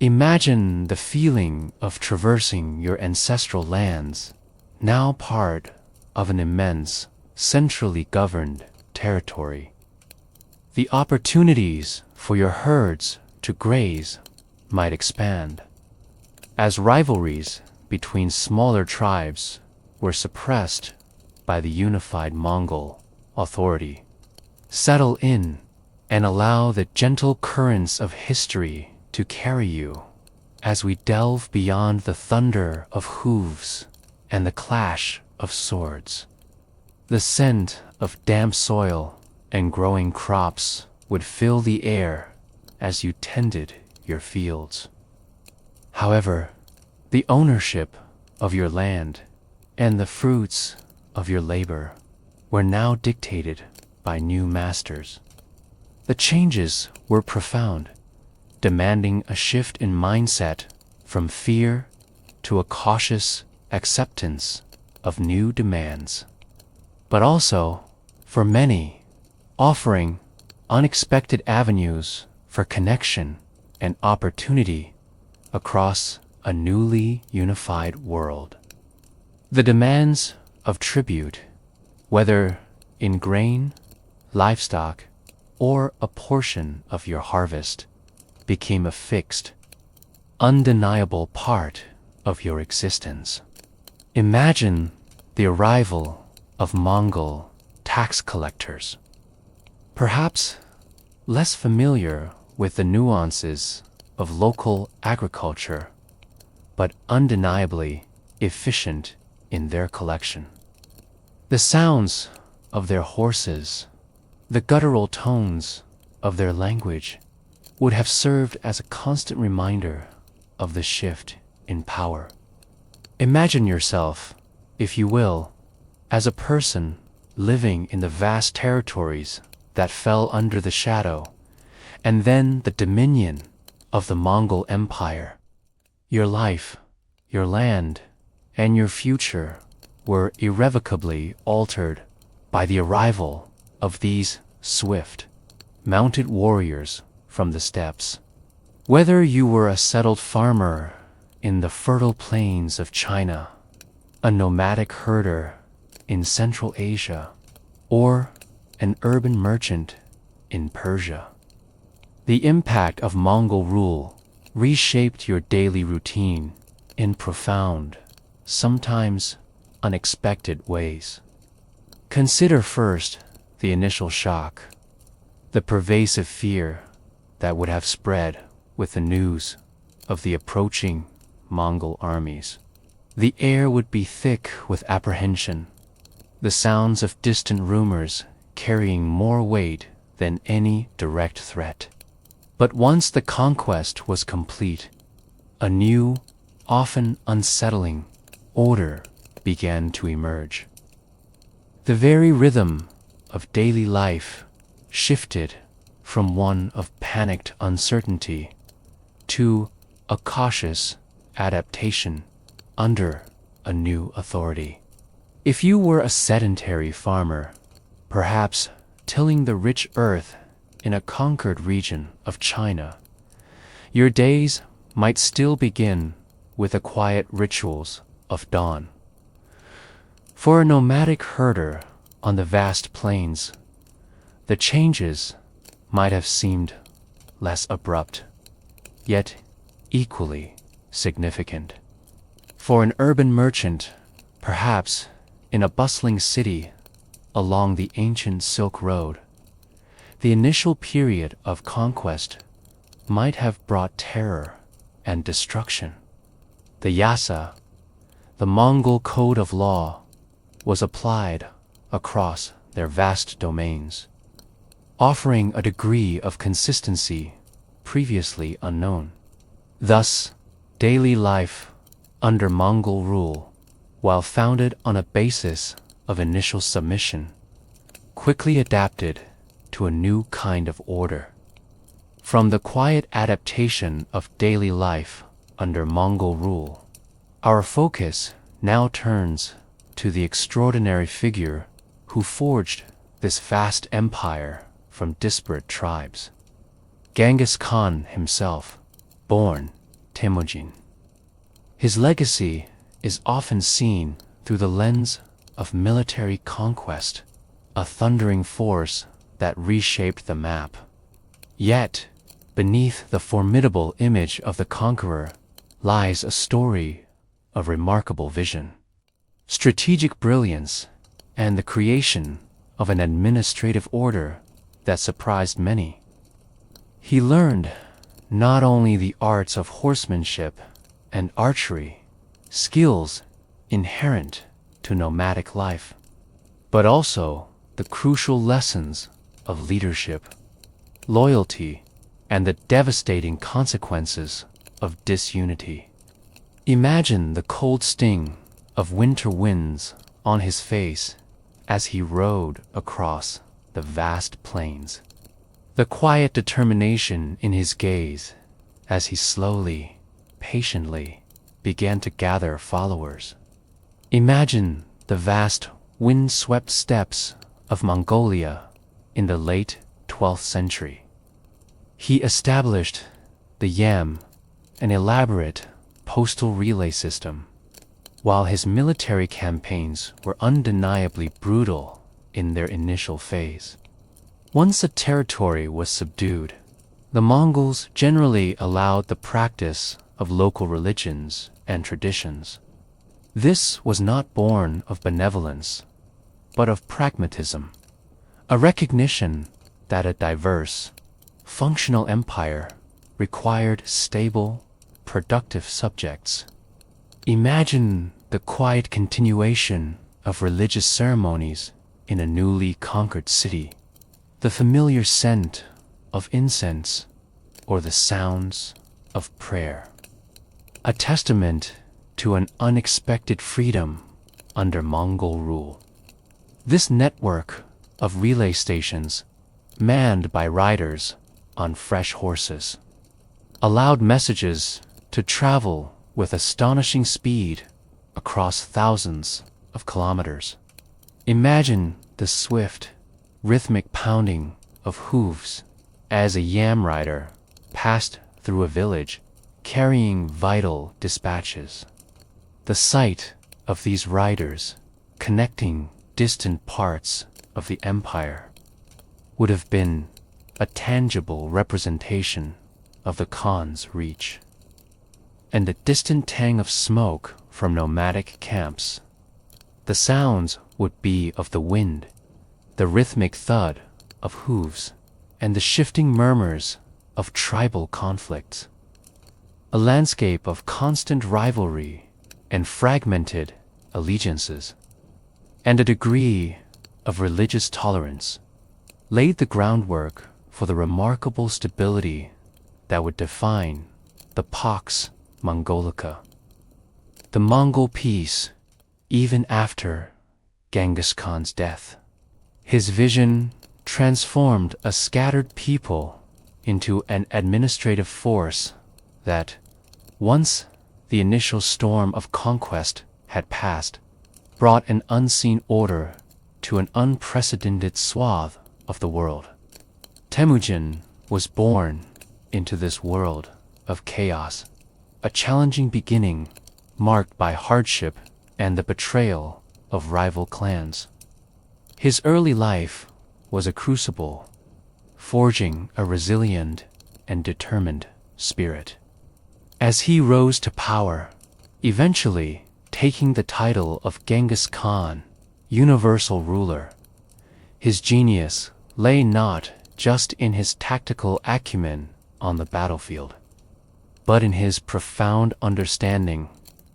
Imagine the feeling of traversing your ancestral lands, now part of an immense, centrally governed territory. The opportunities for your herds to graze might expand, as rivalries between smaller tribes were suppressed by the unified Mongol authority. Settle in and allow the gentle currents of history to carry you as we delve beyond the thunder of hooves and the clash of swords. The scent of damp soil and growing crops would fill the air as you tended your fields. However, the ownership of your land and the fruits of your labor were now dictated by new masters. The changes were profound, demanding a shift in mindset from fear to a cautious acceptance of new demands, but also, for many, offering unexpected avenues for connection and opportunity across a newly unified world. The demands of tribute, whether in grain, livestock, or a portion of your harvest, became a fixed, undeniable part of your existence. Imagine the arrival of Mongol tax collectors, perhaps less familiar with the nuances of local agriculture, but undeniably efficient in their collection. The sounds of their horses, the guttural tones of their language, would have served as a constant reminder of the shift in power. Imagine yourself, if you will, as a person living in the vast territories that fell under the shadow and then the dominion of the Mongol Empire. Your life, your land, and your future were irrevocably altered by the arrival of these swift, mounted warriors from the steppes. Whether you were a settled farmer in the fertile plains of China, a nomadic herder in Central Asia, or an urban merchant in Persia, the impact of Mongol rule reshaped your daily routine in profound, sometimes unexpected ways. Consider first the initial shock, the pervasive fear that would have spread with the news of the approaching Mongol armies. The air would be thick with apprehension, the sounds of distant rumors carrying more weight than any direct threat. But once the conquest was complete, a new, often unsettling, order began to emerge. The very rhythm of daily life shifted from one of panicked uncertainty to a cautious adaptation under a new authority. If you were a sedentary farmer, perhaps tilling the rich earth in a conquered region of China, your days might still begin with the quiet rituals of dawn. For a nomadic herder on the vast plains, the changes might have seemed less abrupt, yet equally significant. For an urban merchant, perhaps in a bustling city along the ancient Silk Road, the initial period of conquest might have brought terror and destruction. The yasa, the Mongol code of law, was applied across their vast domains, offering a degree of consistency previously unknown. Thus, daily life under Mongol rule, while founded on a basis of initial submission, quickly adapted to a new kind of order. From the quiet adaptation of daily life under Mongol rule, our focus now turns to the extraordinary figure who forged this vast empire from disparate tribes. Genghis Khan himself, born Temujin. His legacy is often seen through the lens of military conquest, a thundering force that reshaped the map. Yet, beneath the formidable image of the conqueror lies a story of remarkable vision, strategic brilliance, and the creation of an administrative order that surprised many. He learned not only the arts of horsemanship and archery, skills inherent to nomadic life, but also the crucial lessons of leadership, loyalty, and the devastating consequences of disunity. Imagine the cold sting of winter winds on his face as he rode across the vast plains, the quiet determination in his gaze as he slowly, patiently began to gather followers. Imagine the vast wind-swept steppes of Mongolia in the late 12th century. He established the yam, an elaborate postal relay system, while his military campaigns were undeniably brutal in their initial phase. Once a territory was subdued, the Mongols generally allowed the practice of local religions and traditions. This was not born of benevolence, but of pragmatism, a recognition that a diverse, functional empire required stable, productive subjects. Imagine the quiet continuation of religious ceremonies in a newly conquered city, the familiar scent of incense or the sounds of prayer, a testament to an unexpected freedom under Mongol rule. This network of relay stations, manned by riders on fresh horses, allowed messages to travel with astonishing speed across thousands of kilometers. Imagine the swift, rhythmic pounding of hooves as a yam rider passed through a village carrying vital dispatches. The sight of these riders connecting distant parts of the empire would have been a tangible representation of the Khan's reach. And the distant tang of smoke from nomadic camps, the sounds would be of the wind, the rhythmic thud of hooves, and the shifting murmurs of tribal conflicts. A landscape of constant rivalry and fragmented allegiances, and a degree of religious tolerance laid the groundwork for the remarkable stability that would define the Pax Mongolica, the Mongol peace even after Genghis Khan's death. His vision transformed a scattered people into an administrative force that, once the initial storm of conquest had passed, brought an unseen order to an unprecedented swath of the world. Temujin was born into this world of chaos, a challenging beginning marked by hardship and the betrayal of rival clans. His early life was a crucible, forging a resilient and determined spirit. As he rose to power, eventually taking the title of Genghis Khan, universal ruler, his genius lay not just in his tactical acumen on the battlefield, but in his profound understanding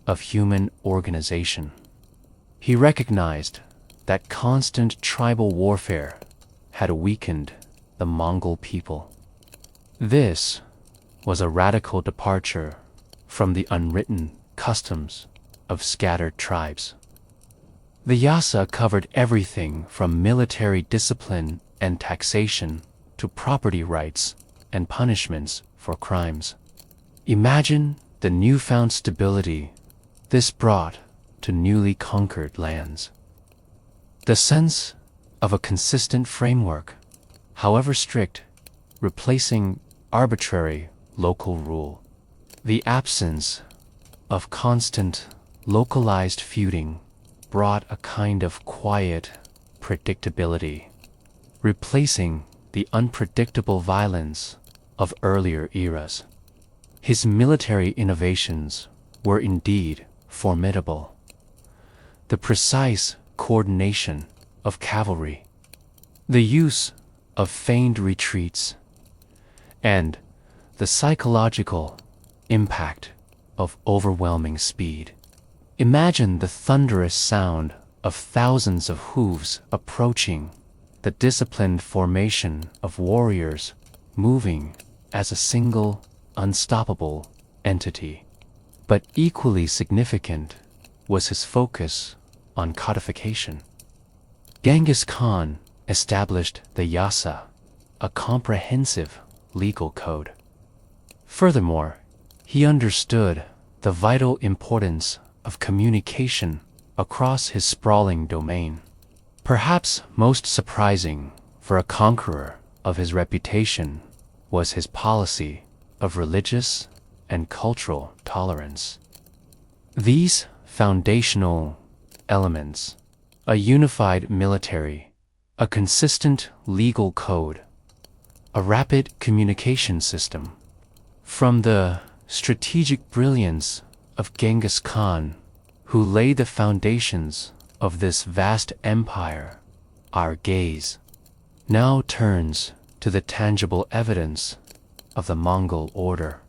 of human organization. He recognized that constant tribal warfare had weakened the Mongol people. This was a radical departure from the unwritten customs of scattered tribes. The Yasa covered everything from military discipline and taxation to property rights and punishments for crimes. Imagine the newfound stability this brought to newly conquered lands. The sense of a consistent framework, however strict, replacing arbitrary local rule. The absence of constant, localized feuding brought a kind of quiet predictability, replacing the unpredictable violence of earlier eras. His military innovations were indeed formidable. The precise coordination of cavalry, the use of feigned retreats, and the psychological impact of overwhelming speed. Imagine the thunderous sound of thousands of hooves approaching, the disciplined formation of warriors moving as a single, unstoppable entity. But equally significant was his focus on codification. Genghis Khan established the Yasa, a comprehensive legal code. Furthermore, he understood the vital importance of communication across his sprawling domain. Perhaps most surprising for a conqueror of his reputation was his policy of religious and cultural tolerance. These foundational elements, a unified military, a consistent legal code, a rapid communication system, from the strategic brilliance of Genghis Khan, who laid the foundations of this vast empire, our gaze now turns to the tangible evidence of the Mongol order.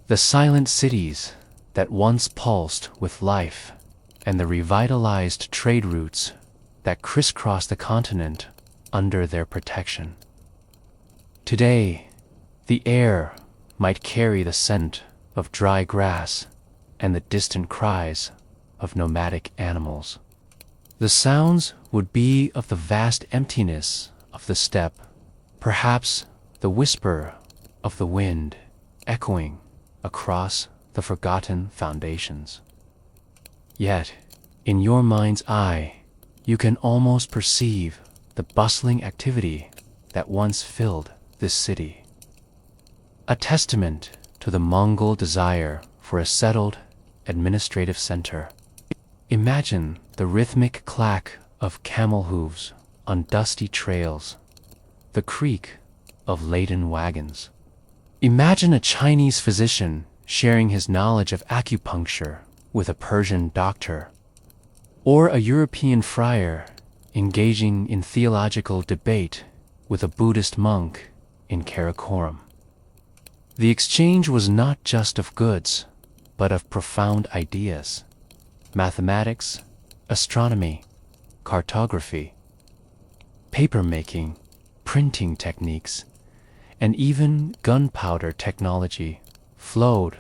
The silent cities that once pulsed with life and the revitalized trade routes that crisscrossed the continent under their protection. Today, the air might carry the scent of dry grass and the distant cries of nomadic animals. The sounds would be of the vast emptiness of the steppe, perhaps the whisper of the wind echoing across the forgotten foundations. Yet, in your mind's eye, you can almost perceive the bustling activity that once filled this city. A testament to the Mongol desire for a settled administrative center. Imagine the rhythmic clack of camel hooves on dusty trails, the creak of laden wagons. Imagine a Chinese physician sharing his knowledge of acupuncture with a Persian doctor, or a European friar engaging in theological debate with a Buddhist monk in Karakoram. The exchange was not just of goods, but of profound ideas: mathematics, astronomy, cartography, papermaking, printing techniques, and even gunpowder technology flowed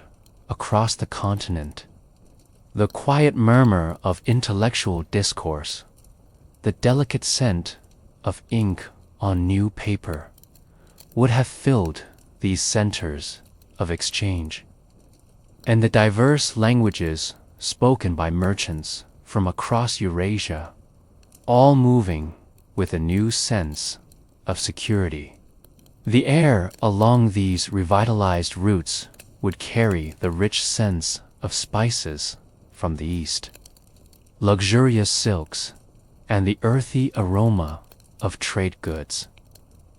across the continent. The quiet murmur of intellectual discourse, the delicate scent of ink on new paper, would have filled these centers of exchange. And the diverse languages spoken by merchants from across Eurasia, all moving with a new sense of security. The air along these revitalized routes would carry the rich sense of spices from the east, luxurious silks, and the earthy aroma of trade goods.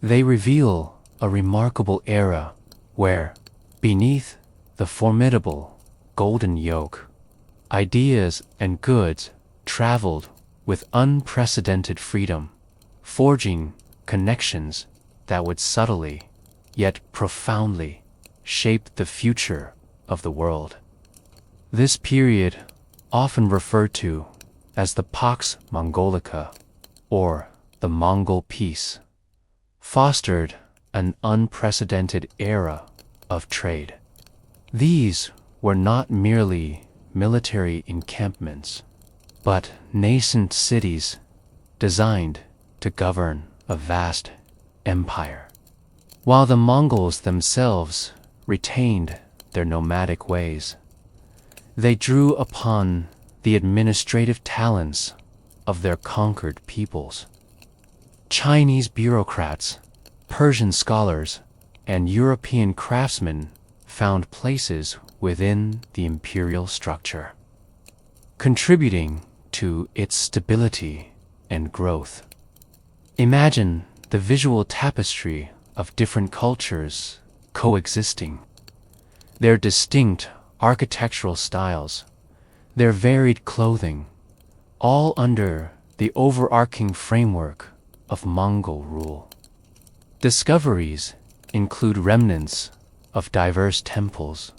They reveal a remarkable era where, beneath the formidable golden yoke, ideas and goods traveled with unprecedented freedom, forging connections that would subtly, yet profoundly, shape the future of the world. This period, often referred to as the Pax Mongolica, or the Mongol Peace, fostered an unprecedented era of trade. These were not merely military encampments, but nascent cities designed to govern a vast empire. While the Mongols themselves retained their nomadic ways, they drew upon the administrative talents of their conquered peoples. Chinese bureaucrats, Persian scholars, and European craftsmen found places within the imperial structure, contributing to its stability and growth. Imagine the visual tapestry of different cultures coexisting, their distinct architectural styles, their varied clothing, all under the overarching framework of Mongol rule. Discoveries include remnants of diverse temples,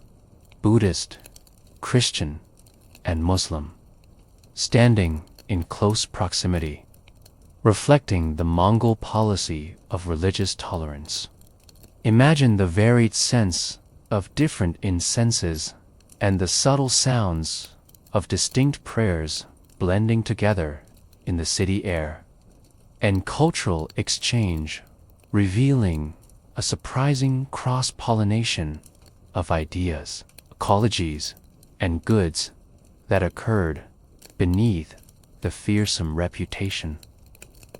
Buddhist, Christian, and Muslim, standing in close proximity, reflecting the Mongol policy of religious tolerance. Imagine the varied sense of different incenses and the subtle sounds of distinct prayers blending together in the city air, and cultural exchange revealing a surprising cross-pollination of ideas, ecologies, and goods that occurred beneath the fearsome reputation.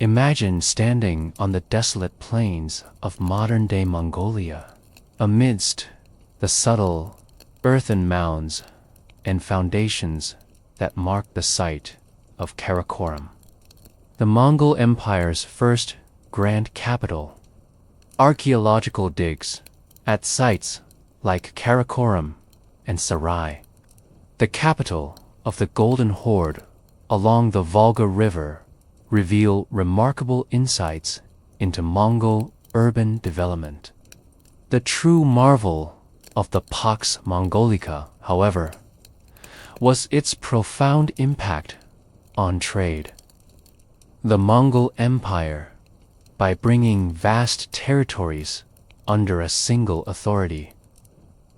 Imagine standing on the desolate plains of modern-day Mongolia, amidst the subtle earthen mounds and foundations that mark the site of Karakoram, the Mongol Empire's first grand capital. Archaeological digs at sites like Karakoram and Sarai, the capital of the Golden Horde along the Volga River, reveal remarkable insights into Mongol urban development. The true marvel of the Pax Mongolica, however, was its profound impact on trade. The Mongol Empire, by bringing vast territories under a single authority,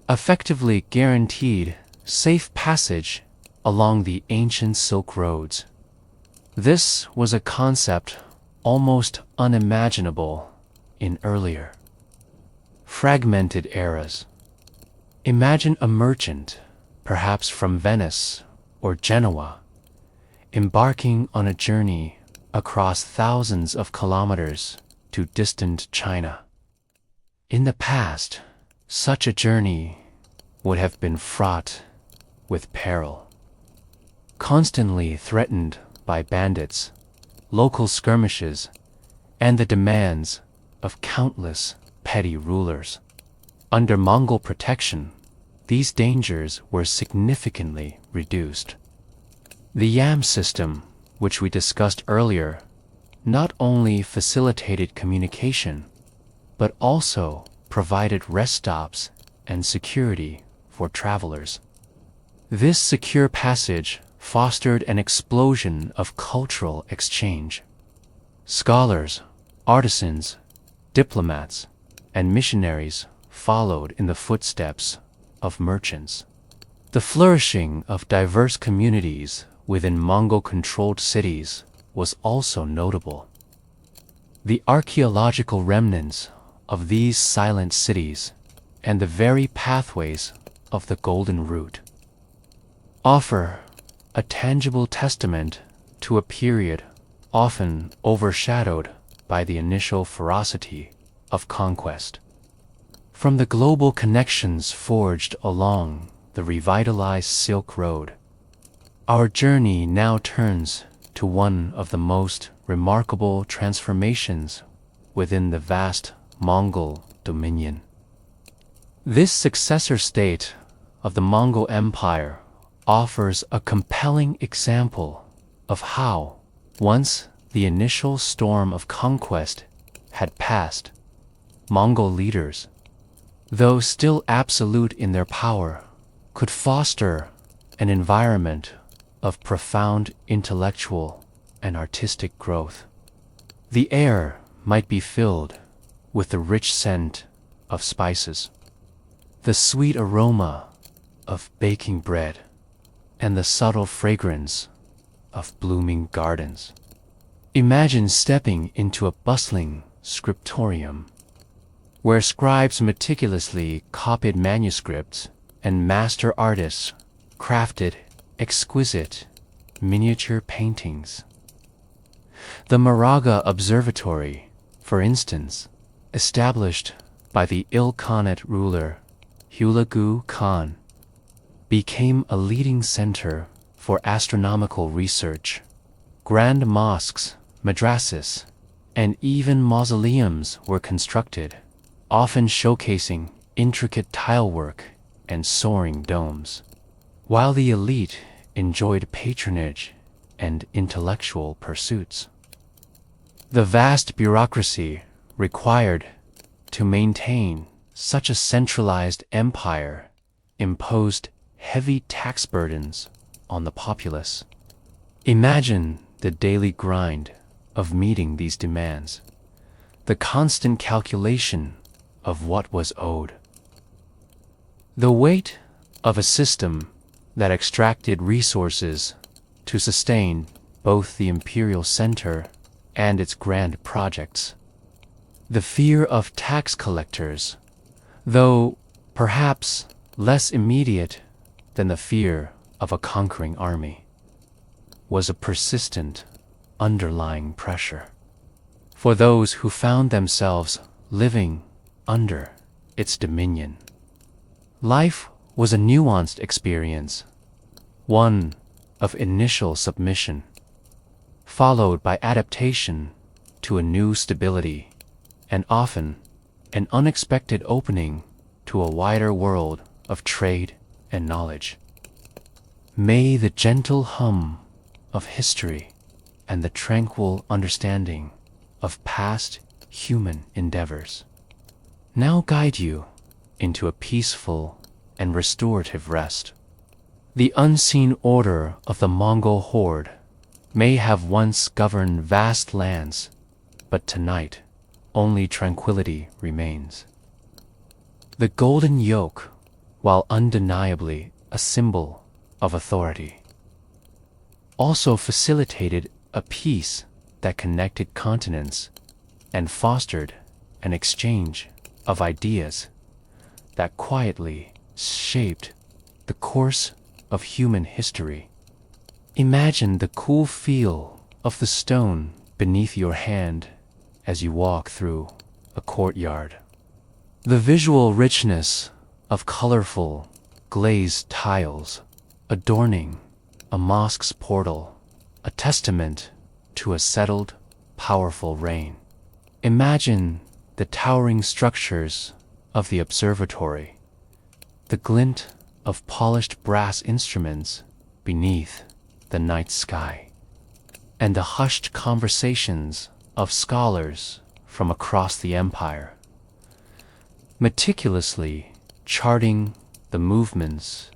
effectively guaranteed safe passage along the ancient Silk Roads. This was a concept almost unimaginable in earlier, fragmented eras. Imagine a merchant, perhaps from Venice or Genoa, embarking on a journey across thousands of kilometers to distant China. In the past, such a journey would have been fraught with peril, constantly threatened by bandits, local skirmishes, and the demands of countless petty rulers. Under Mongol protection, these dangers were significantly reduced. The yam system, which we discussed earlier, not only facilitated communication, but also provided rest stops and security for travelers. This secure passage fostered an explosion of cultural exchange. Scholars, artisans, diplomats, and missionaries followed in the footsteps of merchants. The flourishing of diverse communities within Mongol-controlled cities was also notable. The archaeological remnants of these silent cities and the very pathways of the Golden Route offer a tangible testament to a period often overshadowed by the initial ferocity of conquest. From the global connections forged along the revitalized Silk Road, our journey now turns to one of the most remarkable transformations within the vast Mongol dominion. This successor state of the Mongol Empire offers a compelling example of how, once the initial storm of conquest had passed, Mongol leaders, though still absolute in their power, could foster an environment of profound intellectual and artistic growth. The air might be filled with the rich scent of spices, the sweet aroma of baking bread, and the subtle fragrance of blooming gardens. Imagine stepping into a bustling scriptorium, where scribes meticulously copied manuscripts and master artists crafted exquisite miniature paintings. The Moraga Observatory, for instance, established by the Ilkhanate ruler Hulagu Khan, became a leading center for astronomical research. Grand mosques, madrasas, and even mausoleums were constructed, often showcasing intricate tilework and soaring domes. While the elite enjoyed patronage and intellectual pursuits, the vast bureaucracy required to maintain such a centralized empire imposed heavy tax burdens on the populace. Imagine the daily grind of meeting these demands, the constant calculation of what was owed. The weight of a system that extracted resources to sustain both the imperial center and its grand projects. The fear of tax collectors, though perhaps less immediate than the fear of a conquering army, was a persistent underlying pressure for those who found themselves living under its dominion. Life was a nuanced experience, one of initial submission, followed by adaptation to a new stability, and often an unexpected opening to a wider world of trade and knowledge. May the gentle hum of history and the tranquil understanding of past human endeavors now guide you into a peaceful and restorative rest. The unseen order of the Mongol horde may have once governed vast lands, but tonight only tranquility remains. The golden yoke, while undeniably a symbol of authority, also facilitated a peace that connected continents and fostered an exchange of ideas that quietly shaped the course of human history. Imagine the cool feel of the stone beneath your hand as you walk through a courtyard. The visual richness of colorful, glazed tiles adorning a mosque's portal, a testament to a settled, powerful reign. Imagine the towering structures of the observatory, the glint of polished brass instruments beneath the night sky, and the hushed conversations of scholars from across the empire, meticulously charting the movements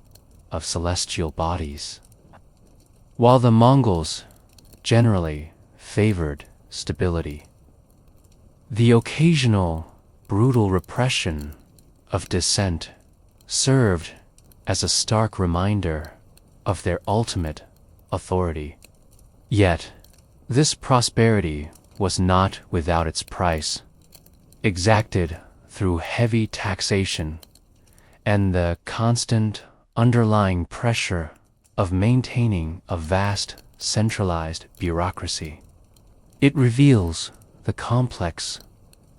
of celestial bodies. While the Mongols generally favored stability, the occasional brutal repression of dissent served as a stark reminder of their ultimate authority. Yet, this prosperity was not without its price, exacted through heavy taxation and the constant underlying pressure of maintaining a vast centralized bureaucracy. It reveals the complex,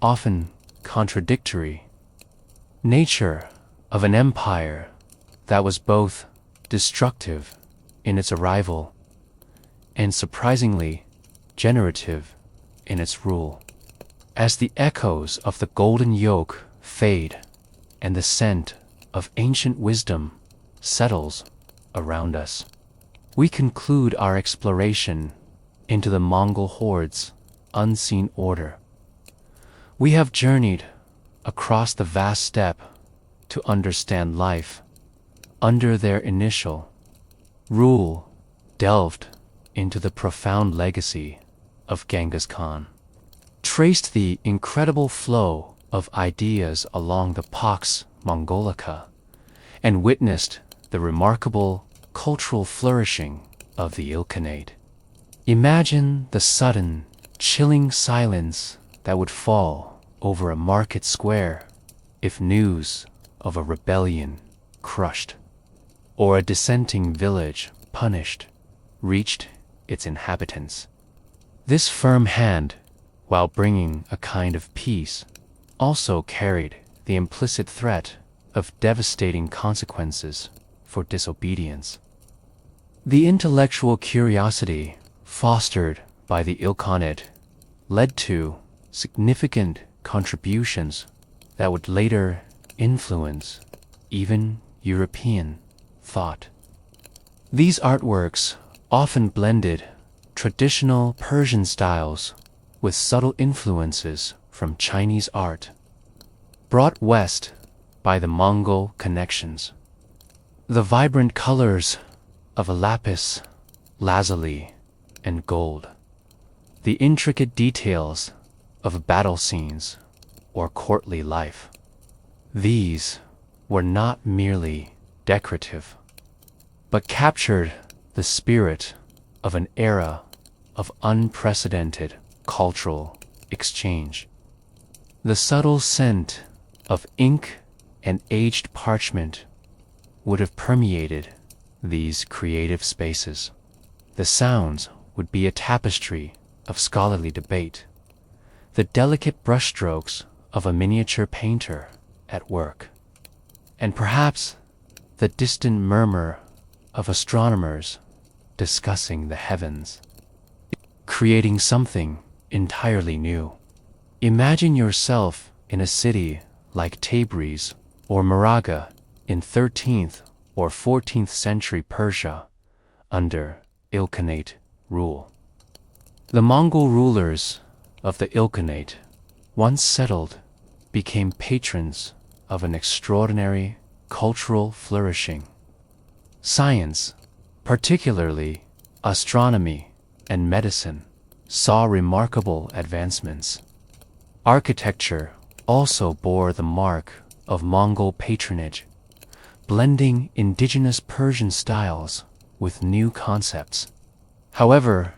often contradictory, nature of an empire that was both destructive in its arrival and surprisingly generative in its rule. As the echoes of the golden yoke fade and the scent of ancient wisdom settles around us, we conclude our exploration into the Mongol horde's unseen order. We have journeyed across the vast steppe to understand life under their initial rule, delved into the profound legacy of Genghis Khan, traced the incredible flow of ideas along the Pax Mongolica, and witnessed the remarkable cultural flourishing of the Ilkhanate. Imagine the sudden, chilling silence that would fall over a market square if news of a rebellion crushed, or a dissenting village punished, reached its inhabitants. This firm hand, while bringing a kind of peace, also carried the implicit threat of devastating consequences for disobedience. The intellectual curiosity fostered by the Ilkhanate led to significant contributions that would later influence even European thought. These artworks often blended traditional Persian styles with subtle influences from Chinese art, brought west by the Mongol connections. The vibrant colors of a lapis lazuli and gold, the intricate details of battle scenes or courtly life. These were not merely decorative, but captured the spirit of an era of unprecedented cultural exchange. The subtle scent of ink and aged parchment would have permeated these creative spaces. The sounds would be a tapestry of scholarly debate, the delicate brushstrokes of a miniature painter at work, and perhaps the distant murmur of astronomers discussing the heavens, creating something entirely new. Imagine yourself in a city like Tabriz or Maraga in 13th or 14th century Persia under Ilkhanate rule. The Mongol rulers of the Ilkhanate, once settled, became patrons of an extraordinary cultural flourishing. Science, particularly astronomy and medicine, saw remarkable advancements. Architecture also bore the mark of Mongol patronage, blending indigenous Persian styles with new concepts. However,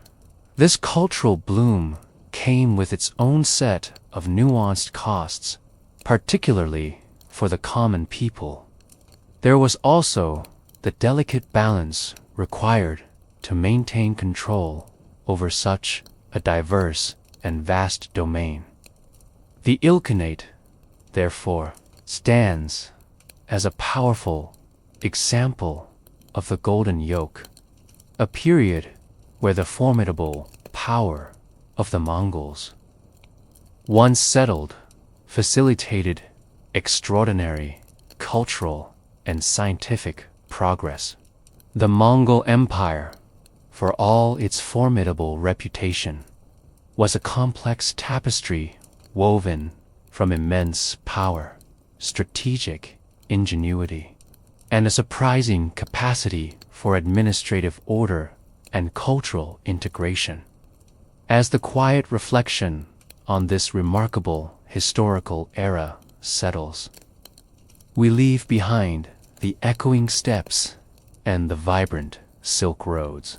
this cultural bloom came with its own set of nuanced costs, particularly for the common people. There was also the delicate balance required to maintain control over such a diverse and vast domain. The Ilkhanate, therefore, stands as a powerful example of the Golden Yoke, a period where the formidable power of the Mongols, once settled, facilitated extraordinary cultural and scientific progress. The Mongol Empire, for all its formidable reputation, was a complex tapestry woven from immense power, strategic ingenuity, and a surprising capacity for administrative order and cultural integration. As the quiet reflection on this remarkable historical era settles, we leave behind the echoing steppes and the vibrant silk roads.